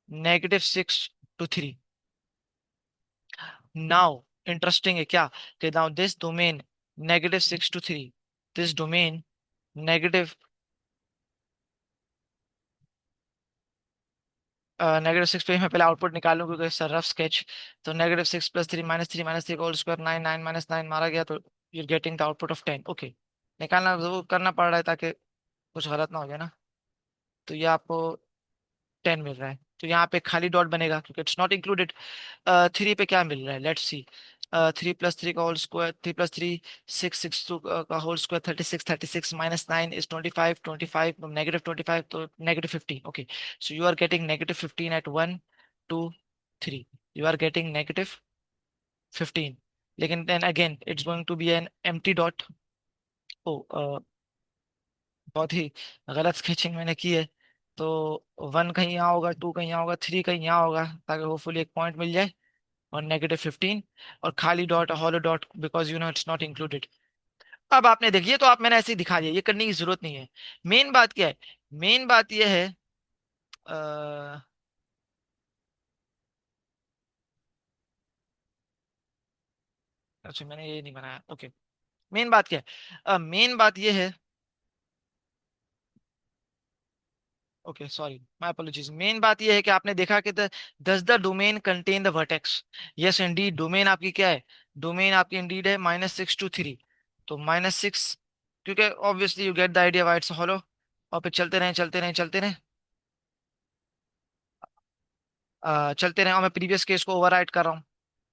-6 to 3। Now interesting है क्या, कि now this domain -6 to 3, this domain negative -6 पे मैं पहले आउटपुट निकालूं क्योंकि सर रफ स्केच। तो -6 +3 -3 -3 का होल स्क्वायर 9 9 -9 मारा गया तो you're getting the output of 10। Okay, निकालना जरूर करना पड़ रहा है ताकि कुछ गलत ना हो जाए ना। तो ये आपको 10 मिल रहा है, तो यहाँ पे खाली डॉट बनेगा क्योंकि इट्स नॉट इंक्लूडेड। 3 पे क्या मिल रहा है, लेट्स सी। 3 + 3 का होल स्क्वायर, 3 + 3 6, 6 का होल स्क्वायर 36, 36 -9 इज 25, 25 -25 तो -15। Okay, so you are getting -15 at 1 2 3, you are getting -15। लेकिन then again it's going to be an empty dot. Oh, बहुत ही गलत स्केचिंग मैंने की है। तो 1 कहीं यहाँ होगा, 2 कहीं यहाँ होगा, 3 कहीं यहाँ होगा, ताकि होपफुली एक पॉइंट मिल जाए। और -15 और खाली dot, hollow dot, because you no it's not included. अब आपने देखिए, तो आप मैंने ऐसे ही दिखा दिया, ये करने की जरूरत नहीं है। मेन बात क्या है, मेन बात ये है। अ, अच्छा, मैंने ये नहीं बनाया। ओके, मेन बात क्या है, मेन बात ये है। Okay, sorry, my apologies. Main बात यह है कि आपने देखा कि does the domain contain the vertex. Yes Indeed, domain आपकी क्या है, डोमेन आपकी इंडीड है -6 to 3। तो -6, क्योंकि obviously you get the idea why it's hollow. और फिर चलते रहे चलते रहे चलते रहे, चलते रहे, और मैं प्रीवियस केस को ओवरराइट कर रहा हूँ।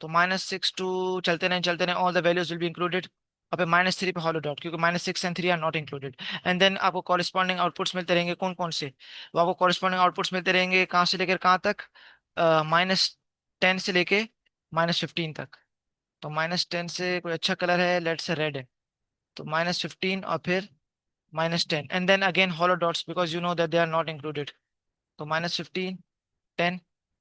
तो -6 टू चलते रहे all the values will be included. और फिर -3 पे हॉलो डॉट, क्योंकि -6 and 3 are not included. And then आपको कॉरेस्पॉन्डिंग आउटपुट्स मिलते रहेंगे, कौन कौन से, वो आपको कॉरेस्पॉन्डिंग आउटपुट्स मिलते रहेंगे कहाँ से लेकर कहाँ तक, -10 से लेके -15 तक। तो -10 से कोई अच्छा कलर है, लेट्स से रेड है, तो -15 और फिर -10 and then again hollow dots because you know that they are not included. तो -15 10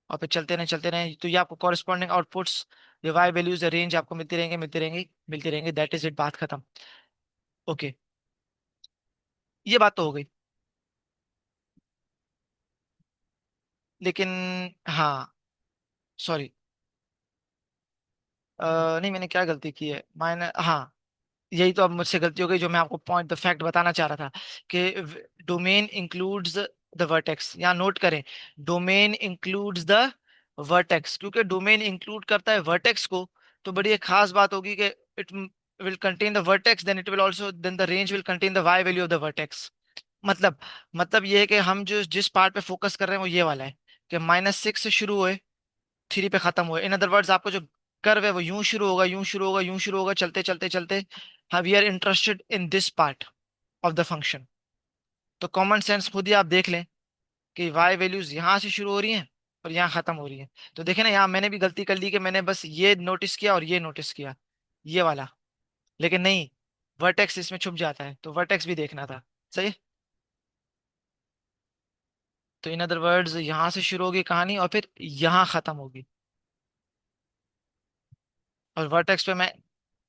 और फिर चलते रहे, तो ये आपको कॉरेस्पॉन्डिंग आउटपुट्स, जो वाई वैल्यूज रेंज आपको मिलती रहेंगे मिलती रहेंगी मिलती रहेंगे। दैट इज इट, बात खत्म। ओके, ये बात तो हो गई। लेकिन हाँ, सॉरी, नहीं, मैंने क्या गलती की है, मैंने, हाँ, यही तो अब मुझसे गलती हो गई, जो मैं आपको पॉइंट द फैक्ट बताना चाह रहा था कि डोमेन इंक्लूड्स द वर्टेक्स। यहाँ नोट करें, डोमेन इंक्लूड्स द वर्टेक्स, क्योंकि डोमेन इंक्लूड करता है वर्टेक्स को। तो बड़ी एक खास बात होगी कि it will contain the vertex, then it will also, then the range will contain the y value of the vertex. मतलब मतलब ये है कि हम जो जिस पार्ट पे फोकस कर रहे हैं वो ये वाला है, कि -6 से शुरू हुए, 3 पे खत्म हुए। इन अदर वर्ड्स, आपको जो कर्व है वो यूं शुरू होगा, यूं शुरू होगा, यूं शुरू होगा, चलते चलते चलते, हाँ, we are interested in this part of the function. तो कॉमन सेंस खुद ही आप देख लें कि वाई वैल्यूज यहाँ से शुरू हो रही हैं और यहाँ खत्म हो रही हैं। तो देखें ना, यहाँ मैंने भी गलती कर ली कि मैंने बस ये नोटिस किया और ये नोटिस किया, ये वाला। लेकिन नहीं, वर्टेक्स इसमें छुप जाता है, तो वर्टेक्स भी देखना था। सही। तो इन अदर वर्ड्स, यहाँ से शुरू होगी कहानी और फिर यहाँ खत्म होगी। और वर्टेक्स पे मैं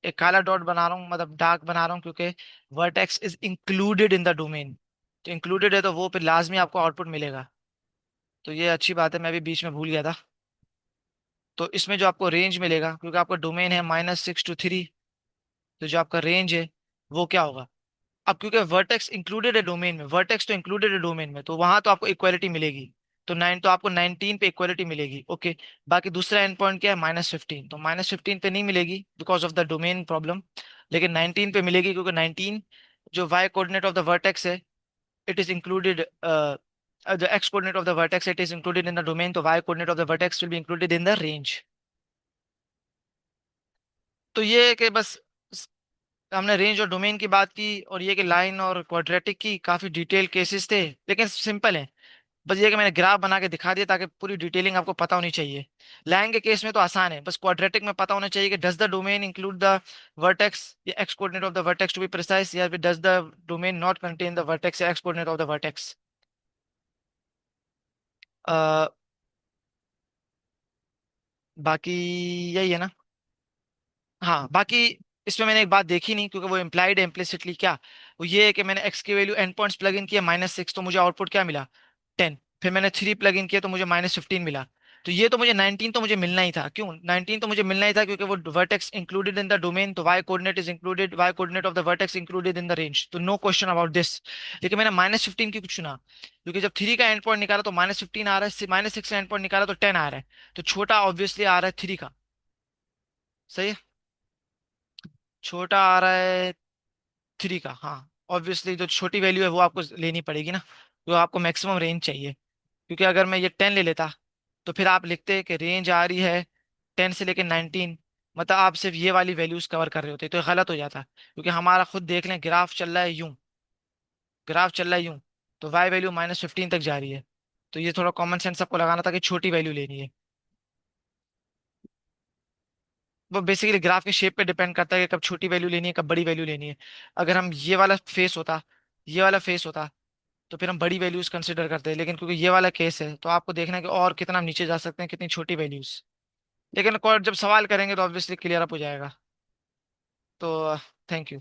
एक काला डॉट बना रहा हूँ, मतलब डार्क बना रहा हूँ, क्योंकि vertex is included in the domain. तो इंक्लूडेड है तो वो फिर लाजमी आपको आउटपुट मिलेगा। तो ये अच्छी बात है, मैं भी बीच में भूल गया था। तो इसमें जो आपको रेंज मिलेगा, क्योंकि आपका डोमेन है -6 to 3, तो जो आपका रेंज है वो क्या होगा। अब क्योंकि वर्टेक्स इंक्लूडेड है डोमेन में, वर्टेक्स तो इंक्लूडेड है डोमेन में, तो वहां तो आपको इक्वालिटी मिलेगी। तो 9 तो आपको 19 पे इक्वालिटी मिलेगी। ओके, बाकी दूसरा एंड पॉइंट क्या है, -15, तो -15 पे नहीं मिलेगी because of the domain problem. लेकिन 19 पे मिलेगी, क्योंकि 19 जो Y coordinate of the vertex है, it is included, the x coordinate of the vertex, it is included in the domain, तो Y coordinate of the vertex will be included in the range. तो ये है कि बस हमने range और domain की बात की, और ये कि लाइन और क्वाड्रेटिक की काफी डिटेल केसेस थे, लेकिन सिंपल है। बस ये कि मैंने ग्राफ बना के दिखा दिया ताकि पूरी डिटेलिंग आपको पता होनी चाहिए। लाइन के केस में तो आसान है, बस क्वाड्रेटिक में पता होना चाहिए कि does the domain include the vertex या X coordinate of the vertex to be precise, या फिर does the domain not contain the vertex या X coordinate of the vertex. बाकी यही है ना। हाँ बाकी इसमें मैंने एक बात देखी नहीं, क्योंकि वो इम्प्लाइड है इम्प्लिसिटली क्या, वो ये है कि मैंने एक्स की value and points plug in किया -6, तो मुझे आउटपुट क्या मिला, 10। फिर मैंने 3 प्लग इन किया तो मुझे -15 मिला। तो ये तो मुझे 19 तो मुझे मिलना ही था, क्यों 19 तो मुझे मिलना ही था, क्योंकि वो vertex included in the domain, तो Y coordinate is included, Y coordinate of the vertex included in the range, तो नो क्वेश्चन अबाउट दिस। लेकिन मैंने -15 की कुछ चुना, क्योंकि जब 3 का एंड पॉइंट निकाला तो -15 आ रहा है, -6 का एंड पॉइंट निकाला तो 10 आ रहा है, तो छोटा ऑब्वियसली आ रहा है 3 का। सही है, छोटा आ रहा है 3 का, हाँ। ऑब्वियसली जो छोटी वैल्यू है वो आपको लेनी पड़ेगी ना, तो आपको मैक्सिमम रेंज चाहिए। क्योंकि अगर मैं ये 10 ले लेता तो फिर आप लिखते कि रेंज आ रही है 10 से लेकर 19, मतलब आप सिर्फ ये वाली वैल्यूज कवर कर रहे होते, तो ये गलत हो जाता। क्योंकि हमारा खुद देख लें, ग्राफ चल रहा है यूं, ग्राफ चल रहा है यूं, तो वाई वैल्यू -15 तक जा रही है। तो ये थोड़ा कॉमन सेंस आपको लगाना था कि छोटी वैल्यू लेनी है। वो बेसिकली ग्राफ के शेप पे डिपेंड करता है कि कब छोटी वैल्यू लेनी है कब बड़ी वैल्यू लेनी है। अगर हम ये वाला फेस होता तो फिर हम बड़ी वैल्यूज कंसिडर करते हैं, लेकिन क्योंकि ये वाला केस है तो आपको देखना है कि और कितना हम नीचे जा सकते हैं, कितनी छोटी वैल्यूज। लेकिन जब सवाल करेंगे तो ऑब्वियसली क्लियर अप हो जाएगा। तो थैंक यू।